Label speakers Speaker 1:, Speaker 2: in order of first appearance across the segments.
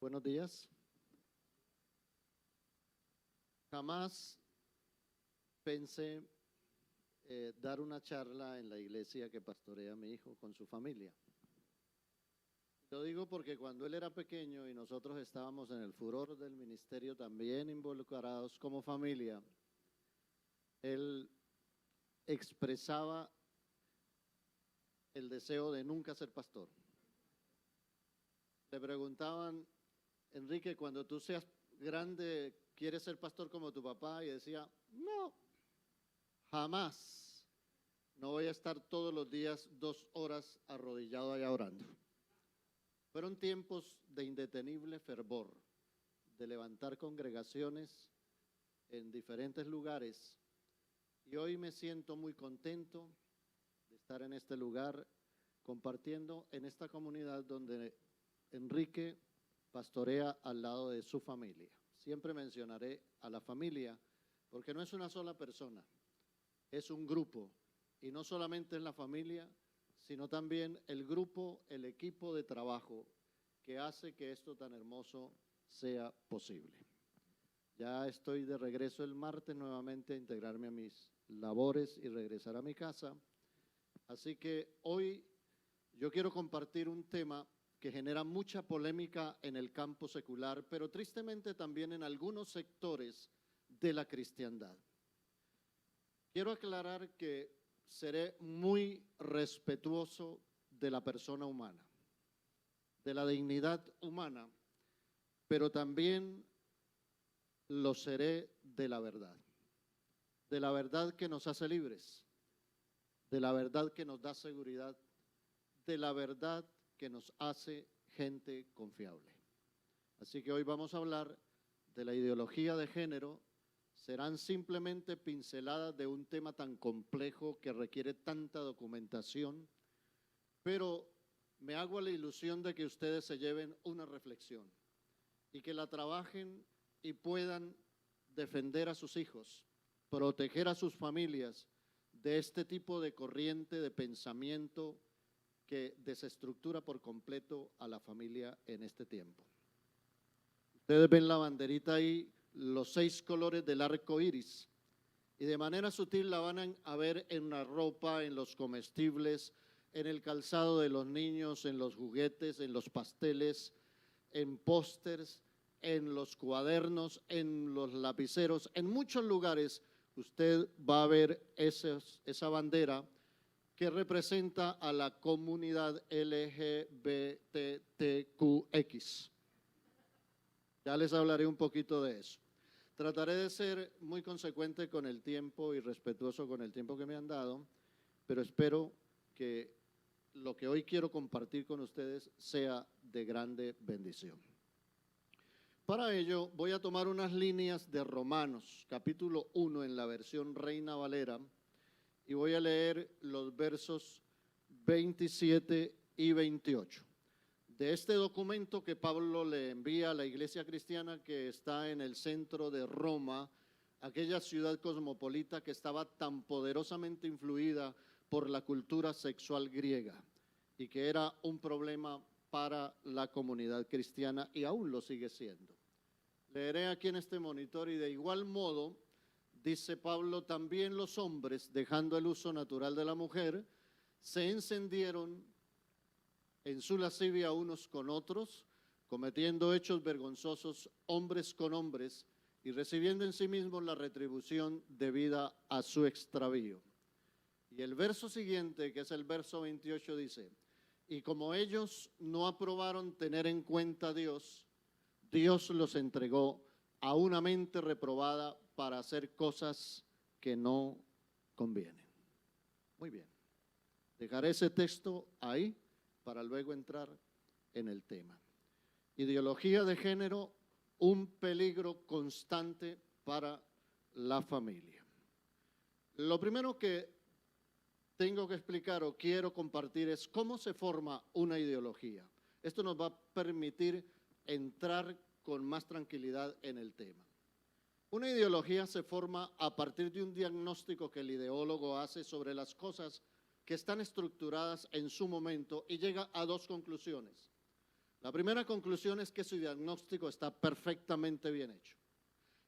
Speaker 1: Buenos días. Jamás pensé dar una charla en la iglesia que pastorea mi hijo con su familia. Lo digo porque cuando él era pequeño y nosotros estábamos en el furor del ministerio también involucrados como familia, él expresaba el deseo de nunca ser pastor. Le preguntaban, Enrique, cuando tú seas grande, ¿quieres ser pastor como tu papá? Y decía, no, jamás. No voy a estar todos los días 2 horas arrodillado allá orando. Fueron tiempos de indetenible fervor, de levantar congregaciones en diferentes lugares. Y hoy me siento muy contento de estar en este lugar, compartiendo en esta comunidad donde Enrique pastorea al lado de su familia. Siempre mencionaré a la familia, porque no es una sola persona, es un grupo. Y no solamente es la familia, sino también el grupo, el equipo de trabajo que hace que esto tan hermoso sea posible. Ya estoy de regreso el martes nuevamente a integrarme a mis labores y regresar a mi casa. Así que hoy yo quiero compartir un tema que genera mucha polémica en el campo secular, pero tristemente también en algunos sectores de la cristiandad. Quiero aclarar que seré muy respetuoso de la persona humana, de la dignidad humana, pero también lo seré de la verdad que nos hace libres, de la verdad que nos da seguridad, de la verdad que nos hace gente confiable. Así que hoy vamos a hablar de la ideología de género. Serán simplemente pinceladas de un tema tan complejo que requiere tanta documentación, pero me hago la ilusión de que ustedes se lleven una reflexión y que la trabajen y puedan defender a sus hijos, proteger a sus familias de este tipo de corriente de pensamiento que desestructura por completo a la familia en este tiempo. Ustedes ven la banderita ahí, los 6 colores del arco iris, y de manera sutil la van a ver en la ropa, en los comestibles, en el calzado de los niños, en los juguetes, en los pasteles, en pósters, en los cuadernos, en los lapiceros, en muchos lugares usted va a ver esa bandera que representa a la comunidad LGBTQX. Ya les hablaré un poquito de eso. Trataré de ser muy consecuente con el tiempo y respetuoso con el tiempo que me han dado, pero espero que lo que hoy quiero compartir con ustedes sea de grande bendición. Para ello voy a tomar unas líneas de Romanos, capítulo 1 en la versión Reina Valera, y voy a leer los versos 27 y 28. De este documento que Pablo le envía a la iglesia cristiana que está en el centro de Roma, aquella ciudad cosmopolita que estaba tan poderosamente influida por la cultura sexual griega y que era un problema para la comunidad cristiana y aún lo sigue siendo. Leeré aquí en este monitor y de igual modo, dice Pablo, también los hombres, dejando el uso natural de la mujer, se encendieron en su lascivia unos con otros, cometiendo hechos vergonzosos hombres con hombres y recibiendo en sí mismos la retribución debida a su extravío. Y el verso siguiente, que es el verso 28, dice, y como ellos no aprobaron tener en cuenta a Dios, Dios los entregó a una mente reprobada para hacer cosas que no convienen. Muy bien, dejaré ese texto ahí para luego entrar en el tema. Ideología de género, un peligro constante para la familia. Lo primero que tengo que explicar o quiero compartir es cómo se forma una ideología. Esto nos va a permitir entrar con más tranquilidad en el tema. Una ideología se forma a partir de un diagnóstico que el ideólogo hace sobre las cosas que están estructuradas en su momento y llega a 2 conclusiones. La primera conclusión es que su diagnóstico está perfectamente bien hecho.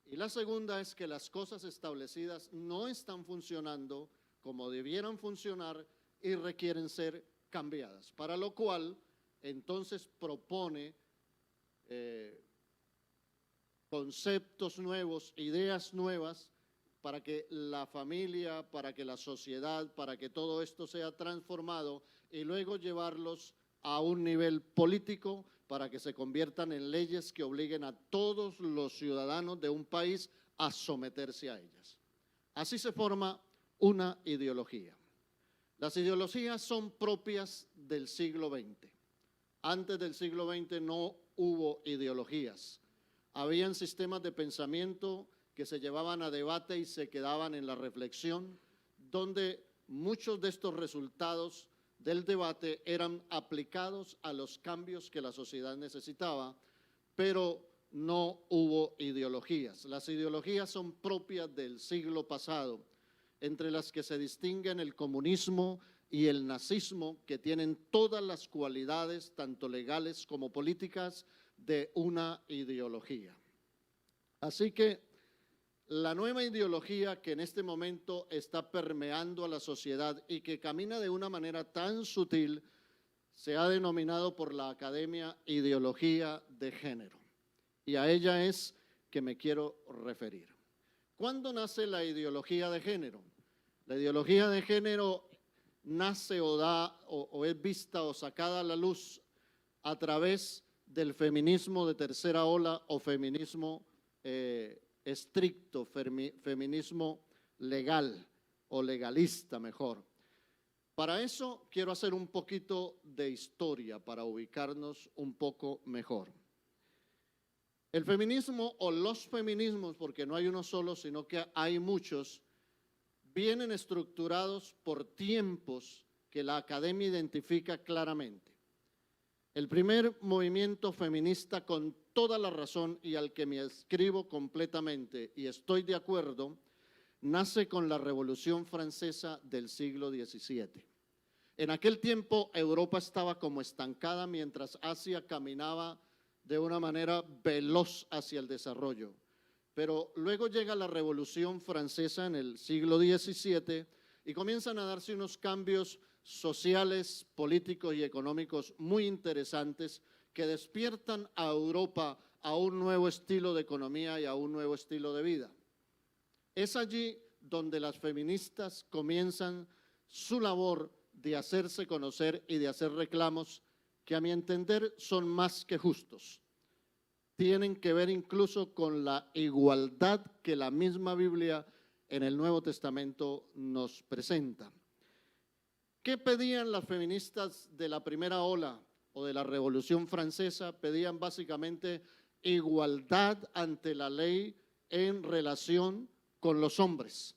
Speaker 1: Y la segunda es que las cosas establecidas no están funcionando como debieran funcionar y requieren ser cambiadas. Para lo cual, entonces propone conceptos nuevos, ideas nuevas, para que la familia, para que la sociedad, para que todo esto sea transformado y luego llevarlos a un nivel político para que se conviertan en leyes que obliguen a todos los ciudadanos de un país a someterse a ellas. Así se forma una ideología. Las ideologías son propias del siglo XX. Antes del siglo XX no hubo ideologías. Habían sistemas de pensamiento que se llevaban a debate y se quedaban en la reflexión, donde muchos de estos resultados del debate eran aplicados a los cambios que la sociedad necesitaba, pero no hubo ideologías. Las ideologías son propias del siglo pasado, entre las que se distinguen el comunismo y el nazismo, que tienen todas las cualidades, tanto legales como políticas, de una ideología. Así que la nueva ideología que en este momento está permeando a la sociedad y que camina de una manera tan sutil, se ha denominado por la academia ideología de género. Y a ella es que me quiero referir. ¿Cuándo nace la ideología de género? La ideología de género nace o es vista o sacada a la luz a través del feminismo de tercera ola o feminismo estricto, feminismo legal o legalista mejor. Para eso quiero hacer un poquito de historia para ubicarnos un poco mejor. El feminismo o los feminismos, porque no hay uno solo, sino que hay muchos, vienen estructurados por tiempos que la academia identifica claramente. El primer movimiento feminista, con toda la razón y al que me adscribo completamente y estoy de acuerdo, nace con la Revolución Francesa del siglo XVII. En aquel tiempo Europa estaba como estancada mientras Asia caminaba de una manera veloz hacia el desarrollo. Pero luego llega la Revolución Francesa en el siglo XVII y comienzan a darse unos cambios sociales, políticos y económicos muy interesantes que despiertan a Europa a un nuevo estilo de economía y a un nuevo estilo de vida. Es allí donde las feministas comienzan su labor de hacerse conocer y de hacer reclamos que a mi entender son más que justos. Tienen que ver incluso con la igualdad que la misma Biblia en el Nuevo Testamento nos presenta. ¿Qué pedían las feministas de la primera ola o de la Revolución Francesa? Pedían básicamente igualdad ante la ley en relación con los hombres.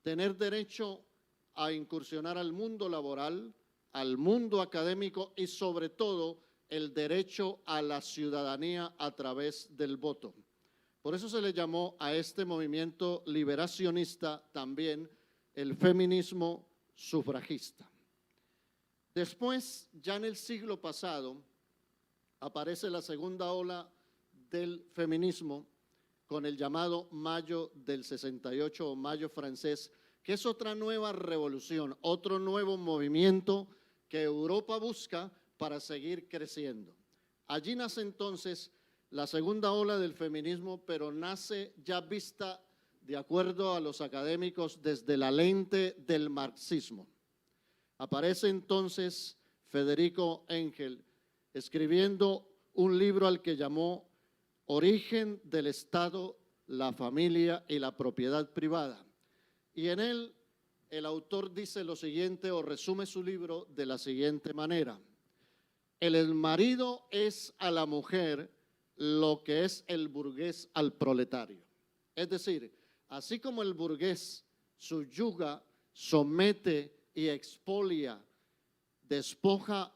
Speaker 1: Tener derecho a incursionar al mundo laboral, al mundo académico y sobre todo el derecho a la ciudadanía a través del voto. Por eso se le llamó a este movimiento liberacionista también el feminismo sufragista. Después, ya en el siglo pasado, aparece la segunda ola del feminismo con el llamado Mayo del 68 o Mayo francés, que es otra nueva revolución, otro nuevo movimiento que Europa busca para seguir creciendo. Allí nace entonces la segunda ola del feminismo, pero nace ya vista, de acuerdo a los académicos, desde la lente del marxismo. Aparece entonces Federico Engel escribiendo un libro al que llamó Origen del Estado, la familia y la propiedad privada. Y en él el autor dice lo siguiente o resume su libro de la siguiente manera. El marido es a la mujer lo que es el burgués al proletario. Es decir, así como el burgués subyuga, somete y expolia, despoja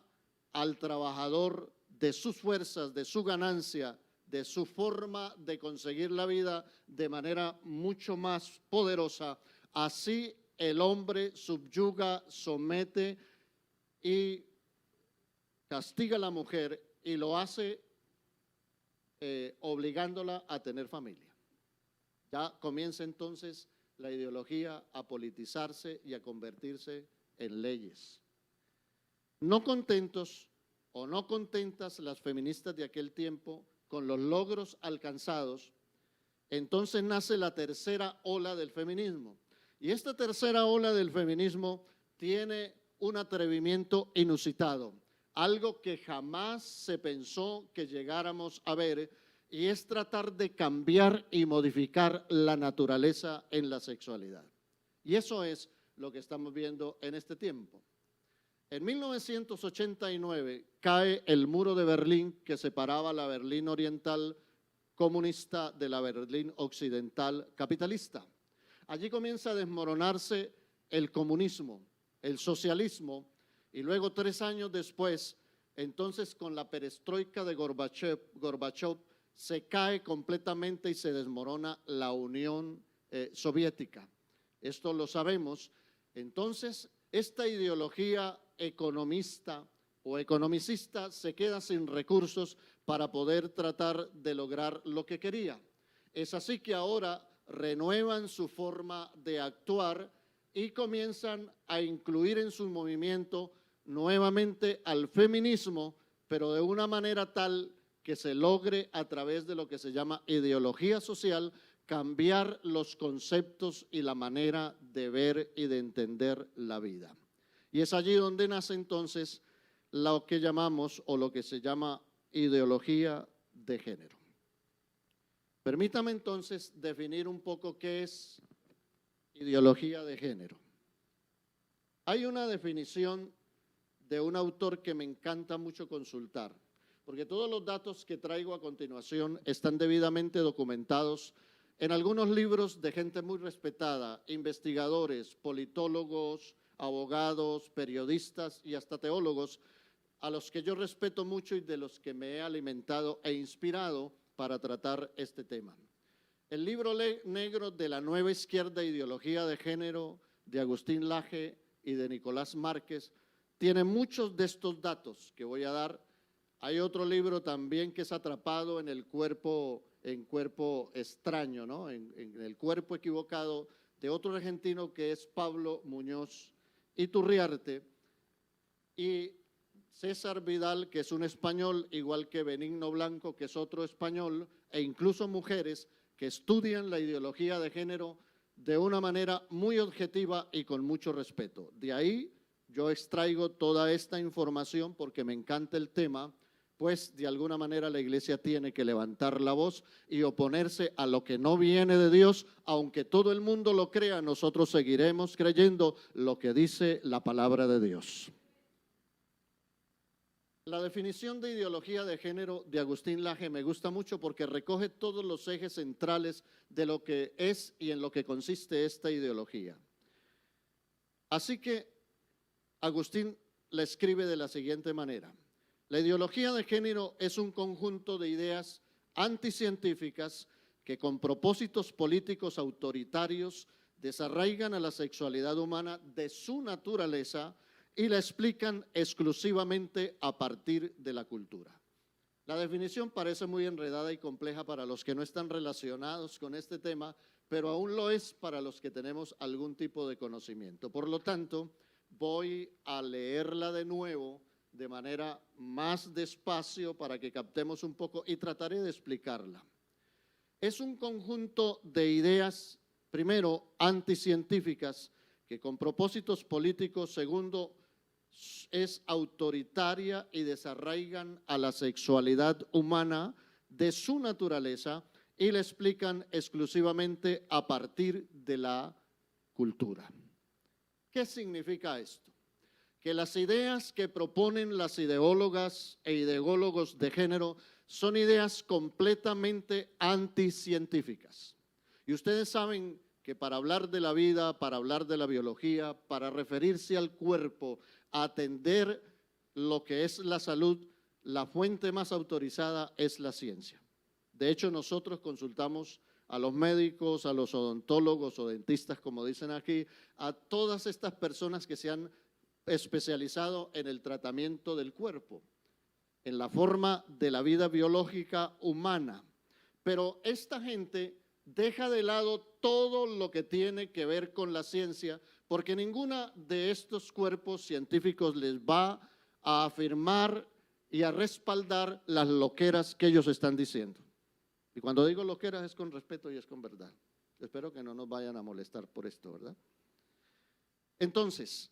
Speaker 1: al trabajador de sus fuerzas, de su ganancia, de su forma de conseguir la vida de manera mucho más poderosa, así el hombre subyuga, somete y castiga a la mujer y lo hace obligándola a tener familia. Ya comienza entonces la ideología a politizarse y a convertirse en leyes. No contentos o no contentas las feministas de aquel tiempo con los logros alcanzados, entonces nace la tercera ola del feminismo. Y esta tercera ola del feminismo tiene un atrevimiento inusitado, algo que jamás se pensó que llegáramos a ver, y es tratar de cambiar y modificar la naturaleza en la sexualidad. Y eso es lo que estamos viendo en este tiempo. En 1989 cae el muro de Berlín que separaba la Berlín oriental comunista de la Berlín occidental capitalista. Allí comienza a desmoronarse el comunismo, el socialismo, y luego 3 años después, entonces con la perestroika de Gorbachov, se cae completamente y se desmorona la Unión Soviética. Esto lo sabemos. Entonces, esta ideología economista o economicista se queda sin recursos para poder tratar de lograr lo que quería. Es así que ahora renuevan su forma de actuar y comienzan a incluir en su movimiento nuevamente al feminismo, pero de una manera tal que se logre a través de lo que se llama ideología social cambiar los conceptos y la manera de ver y de entender la vida. Y es allí donde nace entonces lo que llamamos o lo que se llama ideología de género. Permítame entonces definir un poco qué es ideología de género. Hay una definición de un autor que me encanta mucho consultar, porque todos los datos que traigo a continuación están debidamente documentados en algunos libros de gente muy respetada, investigadores, politólogos, abogados, periodistas y hasta teólogos, a los que yo respeto mucho y de los que me he alimentado e inspirado para tratar este tema. El libro negro de la nueva izquierda, ideología de género, de Agustín Laje y de Nicolás Márquez, tiene muchos de estos datos que voy a dar. Hay otro libro también que es Atrapado en el cuerpo extraño, ¿no? En el cuerpo equivocado, de otro argentino que es Pablo Muñoz Iturriarte, y César Vidal, que es un español, igual que Benigno Blanco, que es otro español, e incluso mujeres que estudian la ideología de género de una manera muy objetiva y con mucho respeto. De ahí yo extraigo toda esta información porque me encanta el tema, pues de alguna manera la Iglesia tiene que levantar la voz y oponerse a lo que no viene de Dios. Aunque todo el mundo lo crea, nosotros seguiremos creyendo lo que dice la palabra de Dios. La definición de ideología de género de Agustín Laje me gusta mucho porque recoge todos los ejes centrales de lo que es y en lo que consiste esta ideología. Así que Agustín la escribe de la siguiente manera: la ideología de género es un conjunto de ideas anticientíficas que con propósitos políticos autoritarios desarraigan a la sexualidad humana de su naturaleza y la explican exclusivamente a partir de la cultura. La definición parece muy enredada y compleja para los que no están relacionados con este tema, pero aún lo es para los que tenemos algún tipo de conocimiento. Por lo tanto, voy a leerla de nuevo de manera más despacio para que captemos un poco y trataré de explicarla. Es un conjunto de ideas, primero, anticientíficas, que con propósitos políticos, segundo, es autoritaria y desarraigan a la sexualidad humana de su naturaleza y la explican exclusivamente a partir de la cultura. ¿Qué significa esto? Que las ideas que proponen las ideólogas e ideólogos de género son ideas completamente anticientíficas. Y ustedes saben que para hablar de la vida, para hablar de la biología, para referirse al cuerpo, a atender lo que es la salud, la fuente más autorizada es la ciencia. De hecho, nosotros consultamos a los médicos, a los odontólogos o dentistas, como dicen aquí, a todas estas personas que se han especializado en el tratamiento del cuerpo. en la forma de la vida biológica humana. Pero esta gente deja de lado todo lo que tiene que ver con la ciencia, porque ninguna de estos cuerpos científicos les va a afirmar y a respaldar las loqueras que ellos están diciendo. Y cuando digo loqueras es con respeto y es con verdad. Espero que no nos vayan a molestar por esto, ¿verdad? Entonces,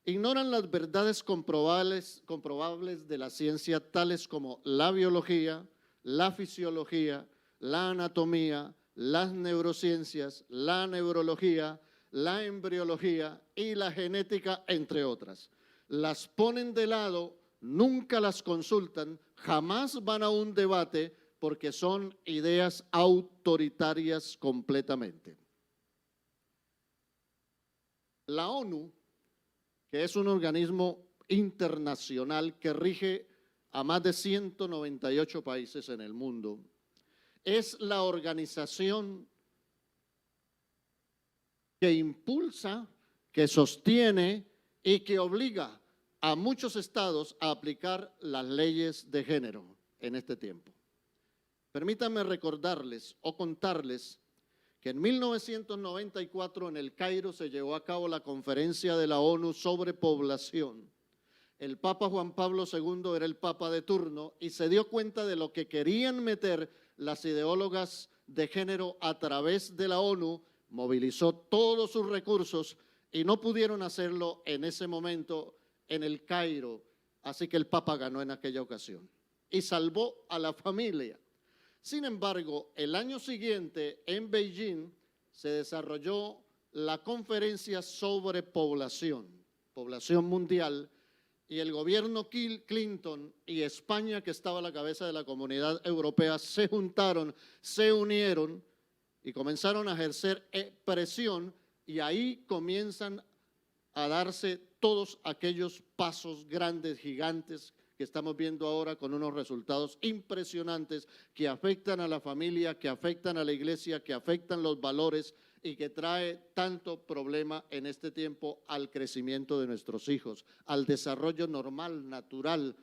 Speaker 1: ignoran las verdades comprobables de la ciencia, tales como la biología, la fisiología, la anatomía, las neurociencias, la neurología, la embriología y la genética, entre otras. Las ponen de lado, nunca las consultan, jamás van a un debate porque son ideas autoritarias completamente. La ONU, que es un organismo internacional que rige a más de 198 países en el mundo, es la organización que impulsa, que sostiene y que obliga a muchos estados a aplicar las leyes de género en este tiempo. Permítanme recordarles o contarles que en 1994 en el Cairo se llevó a cabo la conferencia de la ONU sobre población. El Papa Juan Pablo II era el Papa de turno y se dio cuenta de lo que querían meter las ideólogas de género a través de la ONU, movilizó todos sus recursos y no pudieron hacerlo en ese momento en el Cairo, así que el Papa ganó en aquella ocasión y salvó a la familia. Sin embargo, el año siguiente en Beijing se desarrolló la conferencia sobre población mundial, y el gobierno Clinton y España, que estaba a la cabeza de la Comunidad Europea, se juntaron, se unieron y comenzaron a ejercer presión, y ahí comienzan a darse todos aquellos pasos grandes, gigantes, que estamos viendo ahora con unos resultados impresionantes que afectan a la familia, que afectan a la iglesia, que afectan los valores y que trae tanto problema en este tiempo al crecimiento de nuestros hijos, al desarrollo normal, natural,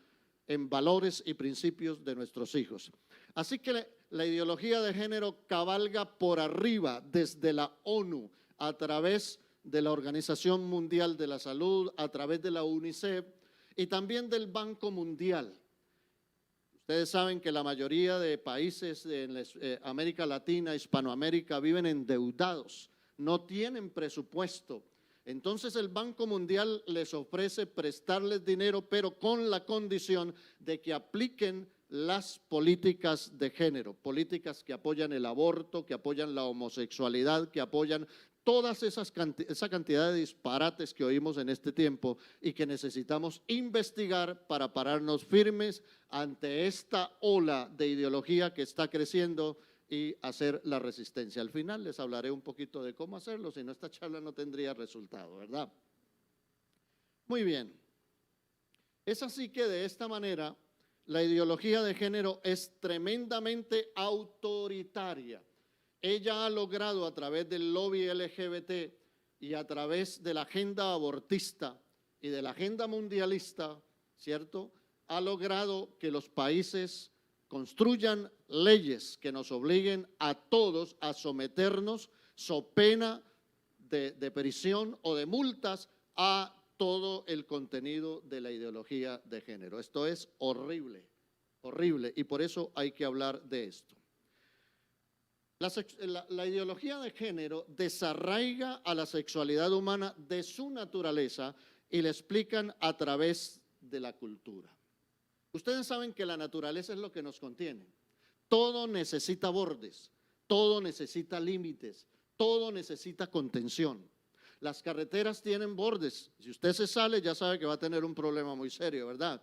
Speaker 1: en valores y principios de nuestros hijos. Así que la ideología de género cabalga por arriba desde la ONU, a través de la Organización Mundial de la Salud, a través de la UNICEF y también del Banco Mundial. Ustedes saben que la mayoría de países en América Latina, Hispanoamérica, viven endeudados, no tienen presupuesto. Entonces el Banco Mundial les ofrece prestarles dinero, pero con la condición de que apliquen las políticas de género, políticas que apoyan el aborto, que apoyan la homosexualidad, que apoyan todas esa cantidad de disparates que oímos en este tiempo y que necesitamos investigar para pararnos firmes ante esta ola de ideología que está creciendo y hacer la resistencia. Al final les hablaré un poquito de cómo hacerlo, si no esta charla no tendría resultado, ¿verdad? Muy bien. Es así que de esta manera la ideología de género es tremendamente autoritaria. Ella ha logrado a través del lobby LGBT y a través de la agenda abortista y de la agenda mundialista, ¿cierto?, ha logrado que los países construyan leyes que nos obliguen a todos a someternos, so pena de prisión o de multas, a todo el contenido de la ideología de género. Esto es horrible, horrible, y por eso hay que hablar de esto. La ideología de género desarraiga a la sexualidad humana de su naturaleza y la explican a través de la cultura. Ustedes saben que la naturaleza es lo que nos contiene. Todo necesita bordes, todo necesita límites, todo necesita contención. Las carreteras tienen bordes. Si usted se sale, ya sabe que va a tener un problema muy serio, ¿verdad?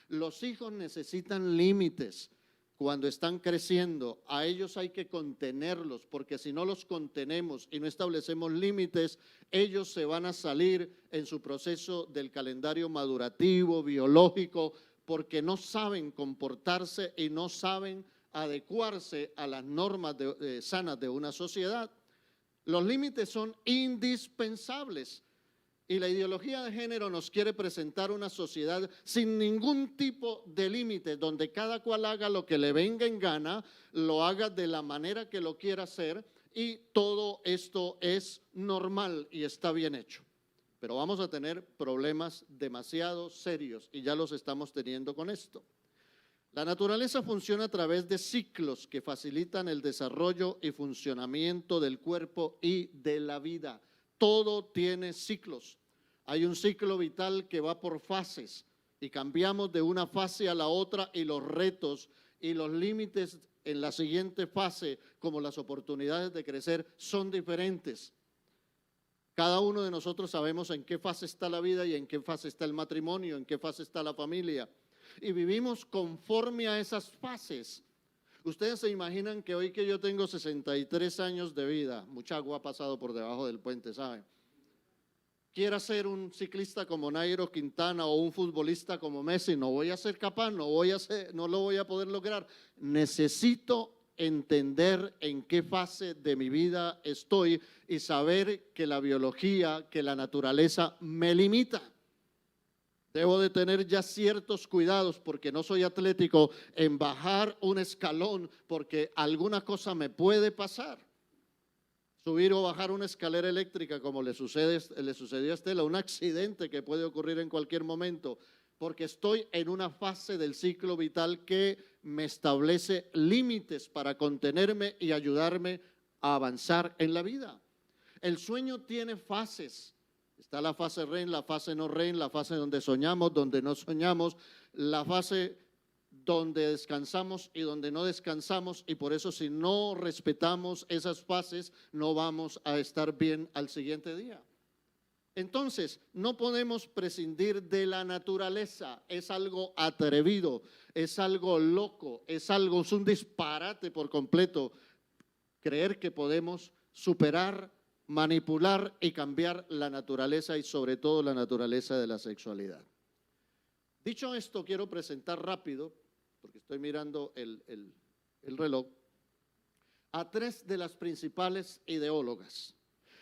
Speaker 1: Los hijos necesitan límites. Cuando están creciendo, a ellos hay que contenerlos, porque si no los contenemos y no establecemos límites, ellos se van a salir en su proceso del calendario madurativo, biológico, porque no saben comportarse y no saben adecuarse a las normas sanas de una sociedad. Los límites son indispensables. Y la ideología de género nos quiere presentar una sociedad sin ningún tipo de límite, donde cada cual haga lo que le venga en gana, lo haga de la manera que lo quiera hacer, y todo esto es normal y está bien hecho. Pero vamos a tener problemas demasiado serios y ya los estamos teniendo con esto. La naturaleza funciona a través de ciclos que facilitan el desarrollo y funcionamiento del cuerpo y de la vida. Todo tiene ciclos. Hay un ciclo vital que va por fases y cambiamos de una fase a la otra, y los retos y los límites en la siguiente fase, como las oportunidades de crecer, son diferentes. Cada uno de nosotros sabemos en qué fase está la vida y en qué fase está el matrimonio, en qué fase está la familia. Y vivimos conforme a esas fases. Ustedes se imaginan que hoy que yo tengo 63 años de vida, mucha agua ha pasado por debajo del puente, ¿saben? Quiera ser un ciclista como Nairo Quintana o un futbolista como Messi, no voy a ser capaz, no lo voy a poder lograr. Necesito entender en qué fase de mi vida estoy y saber que la biología, que la naturaleza me limita. Debo de tener ya ciertos cuidados, porque no soy atlético, en bajar un escalón, porque alguna cosa me puede pasar. Subir o bajar una escalera eléctrica, como le sucedió a Estela, un accidente que puede ocurrir en cualquier momento, porque estoy en una fase del ciclo vital que me establece límites para contenerme y ayudarme a avanzar en la vida. El sueño tiene fases. Está la fase REM, la fase no REM, la fase donde soñamos, donde no soñamos, la fase donde descansamos y donde no descansamos, y por eso si no respetamos esas fases no vamos a estar bien al siguiente día. Entonces, no podemos prescindir de la naturaleza. Es algo atrevido, es algo loco, es un disparate por completo creer que podemos superar, manipular y cambiar la naturaleza, y sobre todo la naturaleza de la sexualidad. Dicho esto, quiero presentar rápido, porque estoy mirando el reloj, a tres de las principales ideólogas.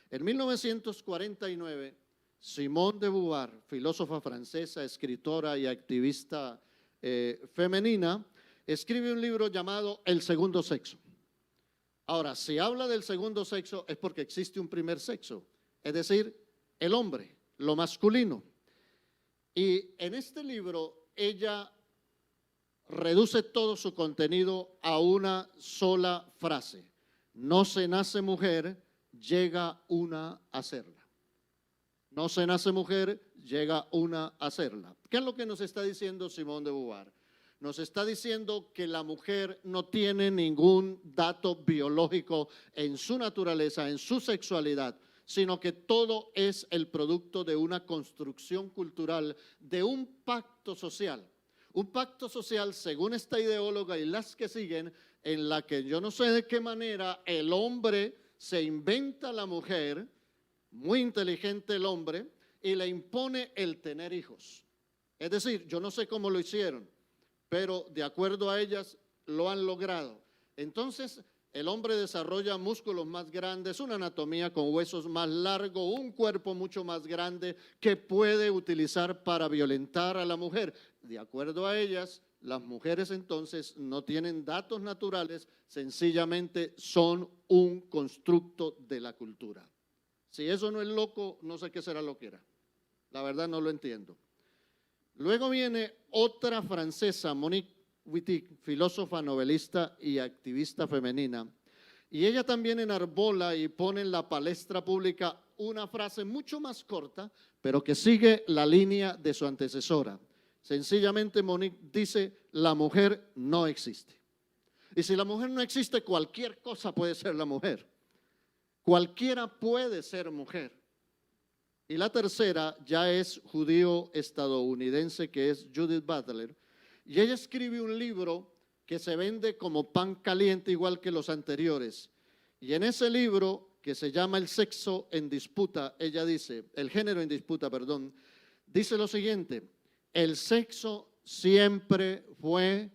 Speaker 1: En 1949, Simone de Beauvoir, filósofa francesa, escritora y activista femenina, escribe un libro llamado El segundo sexo. Ahora, si habla del segundo sexo es porque existe un primer sexo, es decir, el hombre, lo masculino. Y en este libro ella reduce todo su contenido a una sola frase: no se nace mujer, llega una a serla. No se nace mujer, llega una a serla. ¿Qué es lo que nos está diciendo Simone de Beauvoir? Nos está diciendo que la mujer no tiene ningún dato biológico en su naturaleza, en su sexualidad, sino que todo es el producto de una construcción cultural, de un pacto social. Un pacto social, según esta ideóloga y las que siguen, en la que yo no sé de qué manera el hombre se inventa a la mujer, muy inteligente el hombre, y le impone el tener hijos. Es decir, yo no sé cómo lo hicieron, pero de acuerdo a ellas lo han logrado. Entonces, el hombre desarrolla músculos más grandes, una anatomía con huesos más largos, un cuerpo mucho más grande que puede utilizar para violentar a la mujer. De acuerdo a ellas, las mujeres entonces no tienen datos naturales, sencillamente son un constructo de la cultura. Si eso no es loco, no sé qué será lo que era. La verdad no lo entiendo. Luego viene otra francesa, Monique Wittig, filósofa, novelista y activista femenina. Y ella también enarbola y pone en la palestra pública una frase mucho más corta, pero que sigue la línea de su antecesora. Sencillamente Monique dice: la mujer no existe. Y si la mujer no existe, cualquier cosa puede ser la mujer. Cualquiera puede ser mujer. Y la tercera ya es judío-estadounidense, que es Judith Butler. Y ella escribe un libro que se vende como pan caliente, igual que los anteriores. Y en ese libro, que se llama El sexo en disputa, ella dice, el género en disputa, perdón, dice lo siguiente: el sexo siempre fue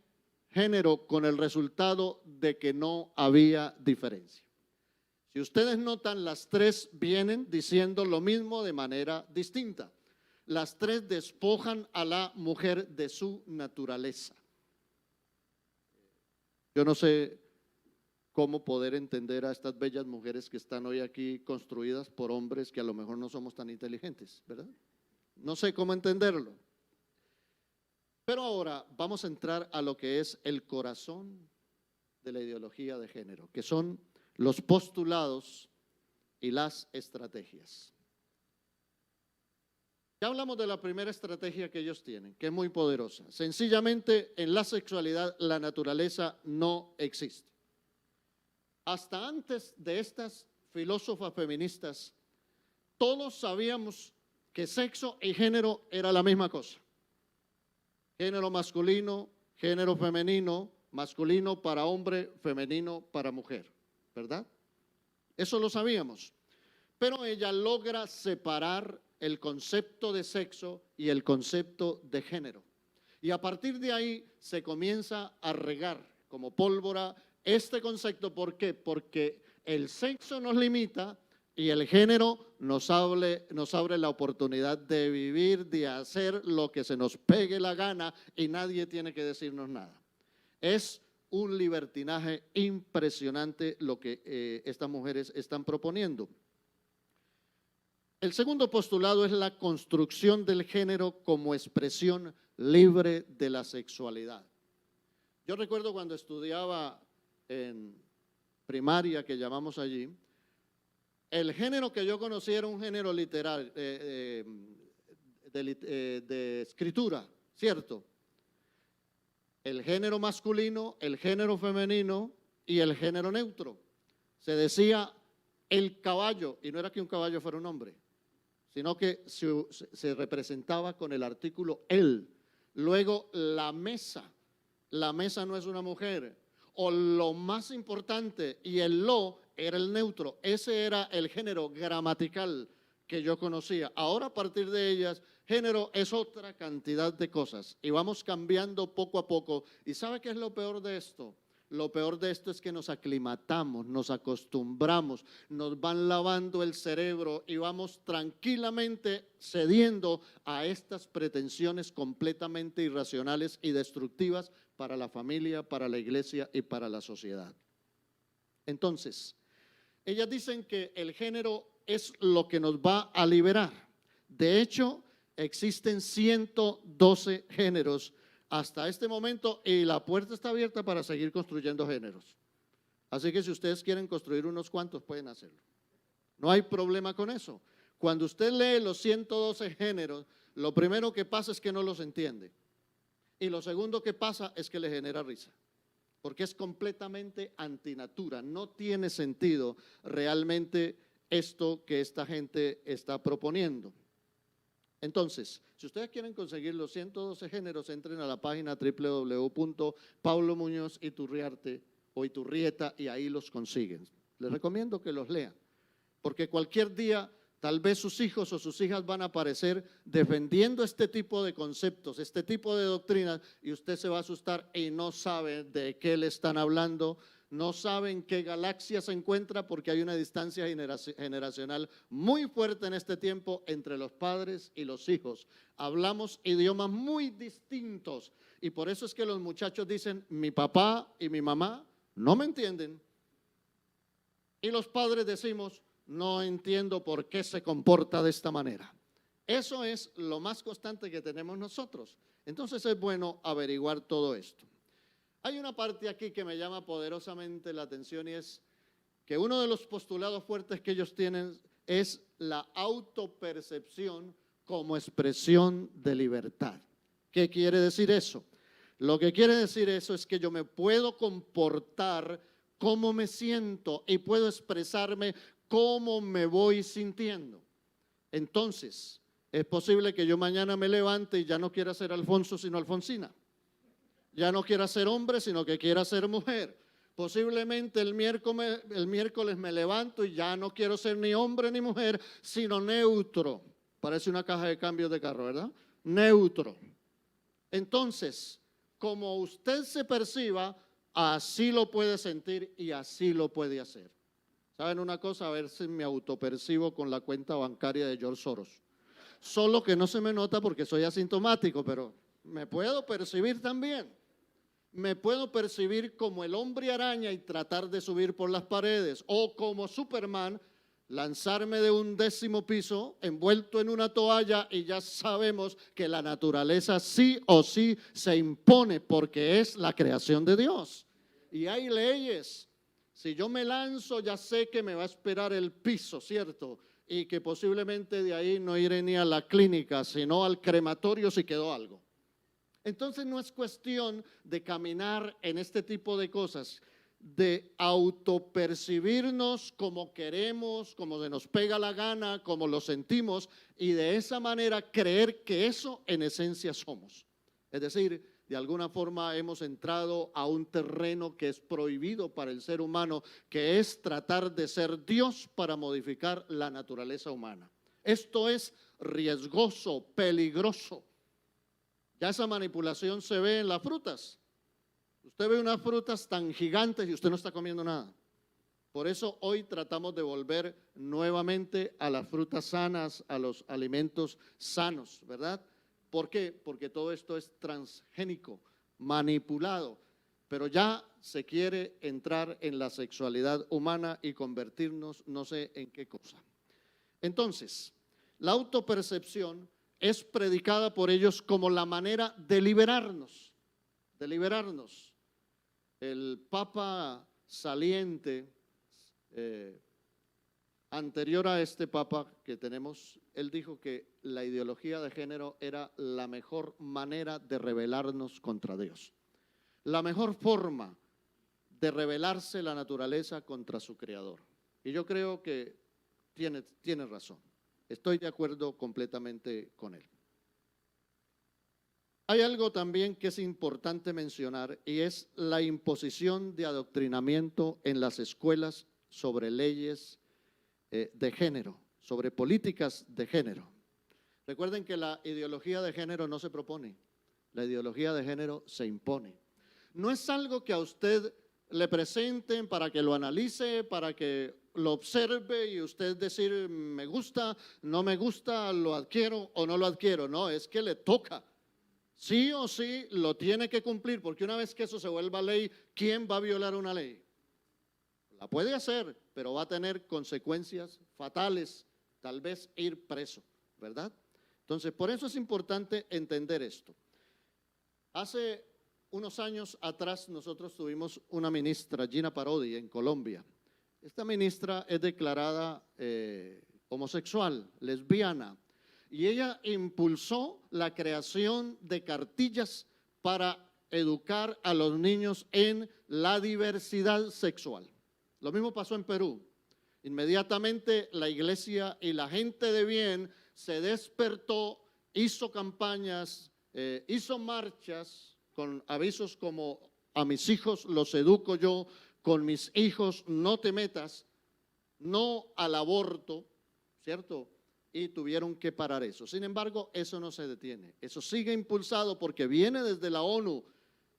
Speaker 1: género, con el resultado de que no había diferencia. Si ustedes notan, las tres vienen diciendo lo mismo de manera distinta. Las tres despojan a la mujer de su naturaleza. Yo no sé cómo poder entender a estas bellas mujeres que están hoy aquí construidas por hombres que a lo mejor no somos tan inteligentes, ¿verdad? No sé cómo entenderlo. Pero ahora vamos a entrar a lo que es el corazón de la ideología de género, que son los postulados y las estrategias. Ya hablamos de la primera estrategia que ellos tienen, que es muy poderosa. Sencillamente, en la sexualidad la naturaleza no existe. Hasta antes de estas filósofas feministas, todos sabíamos que sexo y género era la misma cosa. Género masculino, género femenino, masculino para hombre, femenino para mujer, ¿verdad? Eso lo sabíamos. Pero ella logra separar el concepto de sexo y el concepto de género. Y a partir de ahí se comienza a regar como pólvora este concepto. ¿Por qué? Porque el sexo nos limita y el género nos abre la oportunidad de vivir, de hacer lo que se nos pegue la gana y nadie tiene que decirnos nada. Es un libertinaje impresionante lo que estas mujeres están proponiendo. El segundo postulado es la construcción del género como expresión libre de la sexualidad. Yo recuerdo cuando estudiaba en primaria, que llamamos allí, el género que yo conocí era un género literal, de escritura, ¿cierto? El género masculino, el género femenino y el género neutro. Se decía el caballo, y no era que un caballo fuera un hombre, sino que se representaba con el artículo el. Luego la mesa no es una mujer. O lo más importante, y el lo era el neutro. Ese era el género gramatical que yo conocía. Ahora a partir de ellas, género es otra cantidad de cosas y vamos cambiando poco a poco. ¿Y sabe qué es lo peor de esto? Lo peor de esto es que nos aclimatamos, nos acostumbramos, nos van lavando el cerebro y vamos tranquilamente cediendo a estas pretensiones completamente irracionales y destructivas para la familia, para la iglesia y para la sociedad. Entonces, ellas dicen que el género es lo que nos va a liberar. De hecho, existen 112 géneros hasta este momento y la puerta está abierta para seguir construyendo géneros. Así que si ustedes quieren construir unos cuantos, pueden hacerlo. No hay problema con eso. Cuando usted lee los 112 géneros, lo primero que pasa es que no los entiende. Y lo segundo que pasa es que le genera risa. Porque es completamente antinatura. No tiene sentido realmente esto que esta gente está proponiendo. Entonces, si ustedes quieren conseguir los 112 géneros, entren a la página www.paulomuñoziturrieta y ahí los consiguen. Les recomiendo que los lean, porque cualquier día tal vez sus hijos o sus hijas van a aparecer defendiendo este tipo de conceptos, este tipo de doctrinas, y usted se va a asustar y no sabe de qué le están hablando. No saben qué galaxia se encuentra porque hay una distancia generacional muy fuerte en este tiempo entre los padres y los hijos. Hablamos idiomas muy distintos y por eso es que los muchachos dicen, mi papá y mi mamá no me entienden. Y los padres decimos, no entiendo por qué se comporta de esta manera. Eso es lo más constante que tenemos nosotros. Entonces es bueno averiguar todo esto. Hay una parte aquí que me llama poderosamente la atención y es que uno de los postulados fuertes que ellos tienen es la autopercepción como expresión de libertad. ¿Qué quiere decir eso? Lo que quiere decir eso es que yo me puedo comportar como me siento y puedo expresarme cómo me voy sintiendo. Entonces, es posible que yo mañana me levante y ya no quiera ser Alfonso sino Alfonsina. Ya no quiera ser hombre, sino que quiera ser mujer. Posiblemente el miércoles me levanto y ya no quiero ser ni hombre ni mujer, sino neutro. Parece una caja de cambios de carro, ¿verdad? Neutro. Entonces, como usted se perciba, así lo puede sentir y así lo puede hacer. ¿Saben una cosa? A ver si me autopercibo con la cuenta bancaria de George Soros. Solo que no se me nota porque soy asintomático, pero me puedo percibir también. Me puedo percibir como el hombre araña y tratar de subir por las paredes, o como Superman, lanzarme de un 10º piso envuelto en una toalla, y ya sabemos que la naturaleza sí o sí se impone porque es la creación de Dios. Y hay leyes. Si yo me lanzo, ya sé que me va a esperar el piso, ¿cierto? Y que posiblemente de ahí no iré ni a la clínica, sino al crematorio si quedó algo. Entonces no es cuestión de caminar en este tipo de cosas, de autopercibirnos como queremos, como se nos pega la gana, como lo sentimos, y de esa manera creer que eso en esencia somos. Es decir, de alguna forma hemos entrado a un terreno que es prohibido para el ser humano, que es tratar de ser Dios para modificar la naturaleza humana. Esto es riesgoso, peligroso. Ya esa manipulación se ve en las frutas. Usted ve unas frutas tan gigantes y usted no está comiendo nada. Por eso hoy tratamos de volver nuevamente a las frutas sanas, a los alimentos sanos, ¿verdad? ¿Por qué? Porque todo esto es transgénico, manipulado, pero ya se quiere entrar en la sexualidad humana y convertirnos no sé en qué cosa. Entonces, la autopercepción es predicada por ellos como la manera de liberarnos, de liberarnos. El Papa saliente, anterior a este Papa que tenemos, él dijo que la ideología de género era la mejor manera de rebelarnos contra Dios. La mejor forma de rebelarse la naturaleza contra su creador. Y yo creo que tiene razón. Estoy de acuerdo completamente con él. Hay algo también que es importante mencionar y es la imposición de adoctrinamiento en las escuelas sobre leyes de género, sobre políticas de género. Recuerden que la ideología de género no se propone, la ideología de género se impone. No es algo que a usted le presenten para que lo analice, para que lo observe y usted decir me gusta, no me gusta, lo adquiero o no lo adquiero. No, es que le toca. Sí o sí lo tiene que cumplir, porque una vez que eso se vuelva ley, ¿quién va a violar una ley? La puede hacer, pero va a tener consecuencias fatales, tal vez ir preso, ¿verdad? Entonces, por eso es importante entender esto. Hace unos años atrás nosotros tuvimos una ministra, Gina Parodi, en Colombia. Esta ministra es declarada homosexual, lesbiana, y ella impulsó la creación de cartillas para educar a los niños en la diversidad sexual. Lo mismo pasó en Perú. Inmediatamente la iglesia y la gente de bien se despertó, hizo campañas, hizo marchas con avisos como a mis hijos los educo yo, con mis hijos no te metas, no al aborto, ¿cierto? Y tuvieron que parar eso. Sin embargo, eso no se detiene. Eso sigue impulsado porque viene desde la ONU.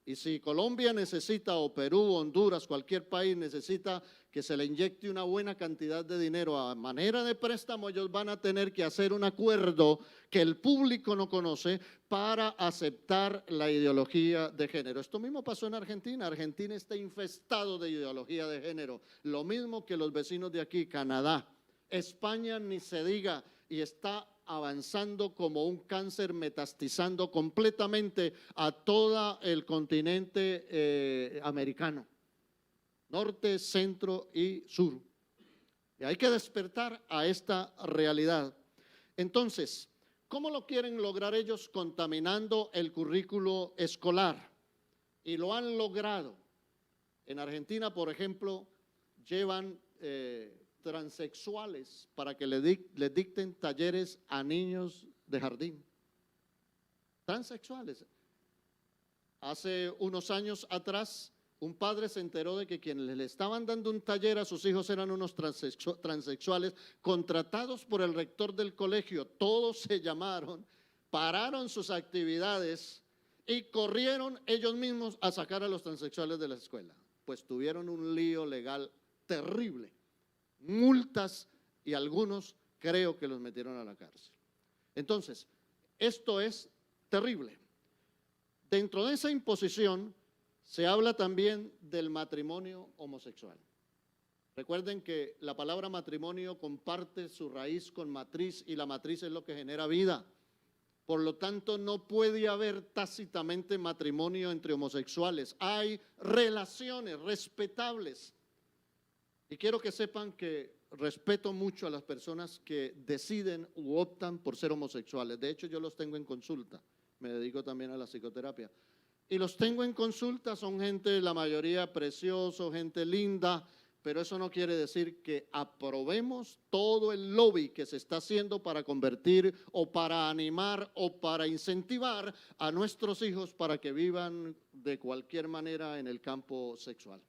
Speaker 1: Y si Colombia necesita, o Perú, Honduras, cualquier país necesita que se le inyecte una buena cantidad de dinero a manera de préstamo, ellos van a tener que hacer un acuerdo que el público no conoce para aceptar la ideología de género. Esto mismo pasó en Argentina. Argentina está infestado de ideología de género. Lo mismo que los vecinos de aquí, Canadá. España ni se diga, y está avanzando como un cáncer, metastizando completamente a todo el continente americano, norte, centro y sur. Y hay que despertar a esta realidad. Entonces, ¿cómo lo quieren lograr ellos? Contaminando el currículo escolar. Y lo han logrado. En Argentina, por ejemplo, llevan transexuales para que le dicten talleres a niños de jardín. Transexuales. Hace unos años atrás, un padre se enteró de que quienes le estaban dando un taller a sus hijos eran unos transexuales contratados por el rector del colegio. Todos se llamaron, pararon sus actividades y corrieron ellos mismos a sacar a los transexuales de la escuela. Pues tuvieron un lío legal terrible. multas y algunos creo que los metieron a la cárcel. Entonces, esto es terrible. Dentro de esa imposición se habla también del matrimonio homosexual. Recuerden que la palabra matrimonio comparte su raíz con matriz y la matriz es lo que genera vida. Por lo tanto, no puede haber tácitamente matrimonio entre homosexuales. Hay relaciones respetables. Y quiero que sepan que respeto mucho a las personas que deciden u optan por ser homosexuales. De hecho, yo los tengo en consulta. Me dedico también a la psicoterapia. Y los tengo en consulta, son gente, la mayoría precioso, gente linda, pero eso no quiere decir que aprobemos todo el lobby que se está haciendo para convertir o para animar o para incentivar a nuestros hijos para que vivan de cualquier manera en el campo sexual.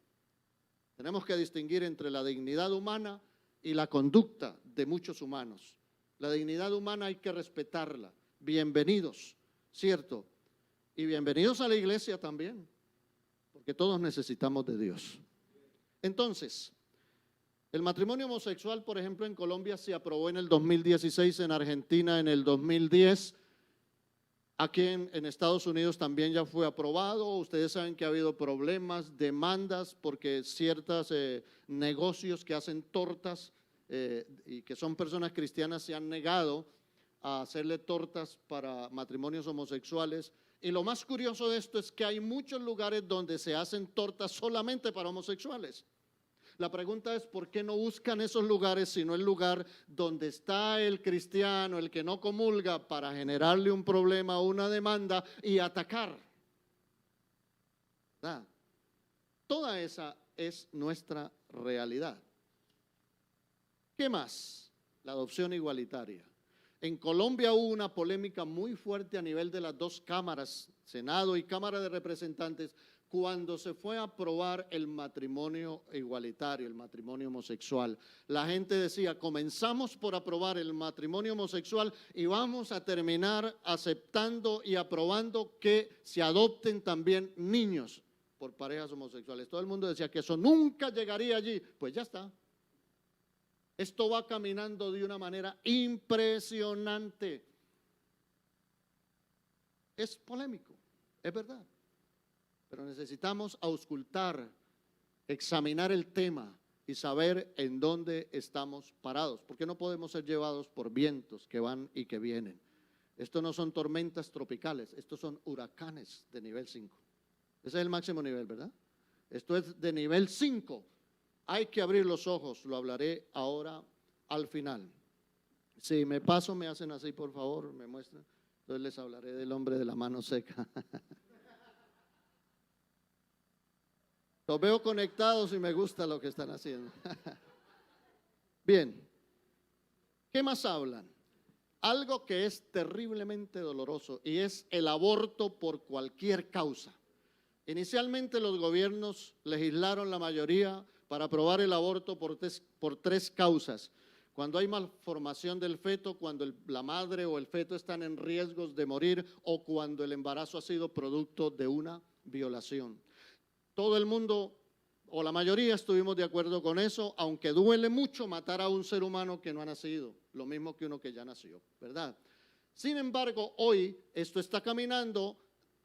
Speaker 1: Tenemos que distinguir entre la dignidad humana y la conducta de muchos humanos. La dignidad humana hay que respetarla. Bienvenidos, ¿cierto? Y bienvenidos a la iglesia también, porque todos necesitamos de Dios. Entonces, el matrimonio homosexual, por ejemplo, en Colombia se aprobó en el 2016, en Argentina en el 2010, aquí en Estados Unidos también ya fue aprobado. Ustedes saben que ha habido problemas, demandas, porque ciertos negocios que hacen tortas y que son personas cristianas se han negado a hacerle tortas para matrimonios homosexuales. Y lo más curioso de esto es que hay muchos lugares donde se hacen tortas solamente para homosexuales. La pregunta es, ¿por qué no buscan esos lugares sino el lugar donde está el cristiano, el que no comulga, para generarle un problema, una demanda y atacar? ¿Verdad? Toda esa es nuestra realidad. ¿Qué más? La adopción igualitaria. En Colombia hubo una polémica muy fuerte a nivel de las dos cámaras, Senado y Cámara de Representantes, cuando se fue a aprobar el matrimonio igualitario, el matrimonio homosexual. La gente decía, comenzamos por aprobar el matrimonio homosexual y vamos a terminar aceptando y aprobando que se adopten también niños por parejas homosexuales. Todo el mundo decía que eso nunca llegaría allí. Pues ya está. Esto va caminando de una manera impresionante. Es polémico, es verdad. Pero necesitamos auscultar, examinar el tema y saber en dónde estamos parados, porque no podemos ser llevados por vientos que van y que vienen. Esto no son tormentas tropicales, estos son huracanes de nivel 5. Ese es el máximo nivel, ¿verdad? Esto es de nivel 5. Hay que abrir los ojos, lo hablaré ahora al final. Si me paso, me hacen así, por favor, me muestran. Entonces les hablaré del hombre de la mano seca. Los veo conectados y me gusta lo que están haciendo. Bien, ¿qué más hablan? Algo que es terriblemente doloroso y es el aborto por cualquier causa. Inicialmente los gobiernos legislaron la mayoría para aprobar el aborto por tres causas. Cuando hay malformación del feto, cuando la madre o el feto están en riesgos de morir o cuando el embarazo ha sido producto de una violación. Todo el mundo, o la mayoría, estuvimos de acuerdo con eso, aunque duele mucho matar a un ser humano que no ha nacido, lo mismo que uno que ya nació, ¿verdad? Sin embargo, hoy esto está caminando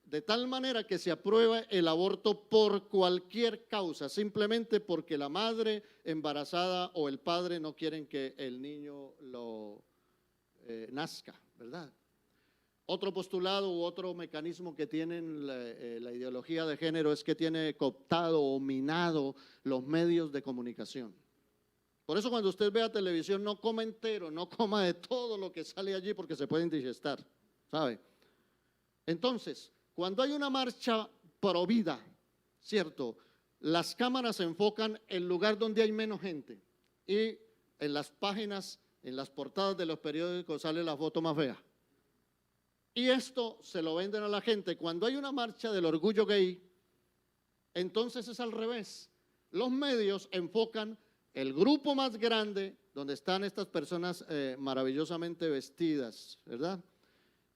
Speaker 1: de tal manera que se aprueba el aborto por cualquier causa, simplemente porque la madre embarazada o el padre no quieren que el niño nazca, ¿verdad? Otro postulado u otro mecanismo que tienen la ideología de género es que tiene cooptado o minado los medios de comunicación. Por eso cuando usted vea televisión no coma entero, no coma de todo lo que sale allí porque se puede indigestar, ¿sabe? Entonces, cuando hay una marcha pro vida, ¿cierto? Las cámaras se enfocan en el lugar donde hay menos gente y en las páginas, en las portadas de los periódicos sale la foto más fea. Y esto se lo venden a la gente. Cuando hay una marcha del orgullo gay, entonces es al revés. Los medios enfocan el grupo más grande, donde están estas personas maravillosamente vestidas, ¿verdad?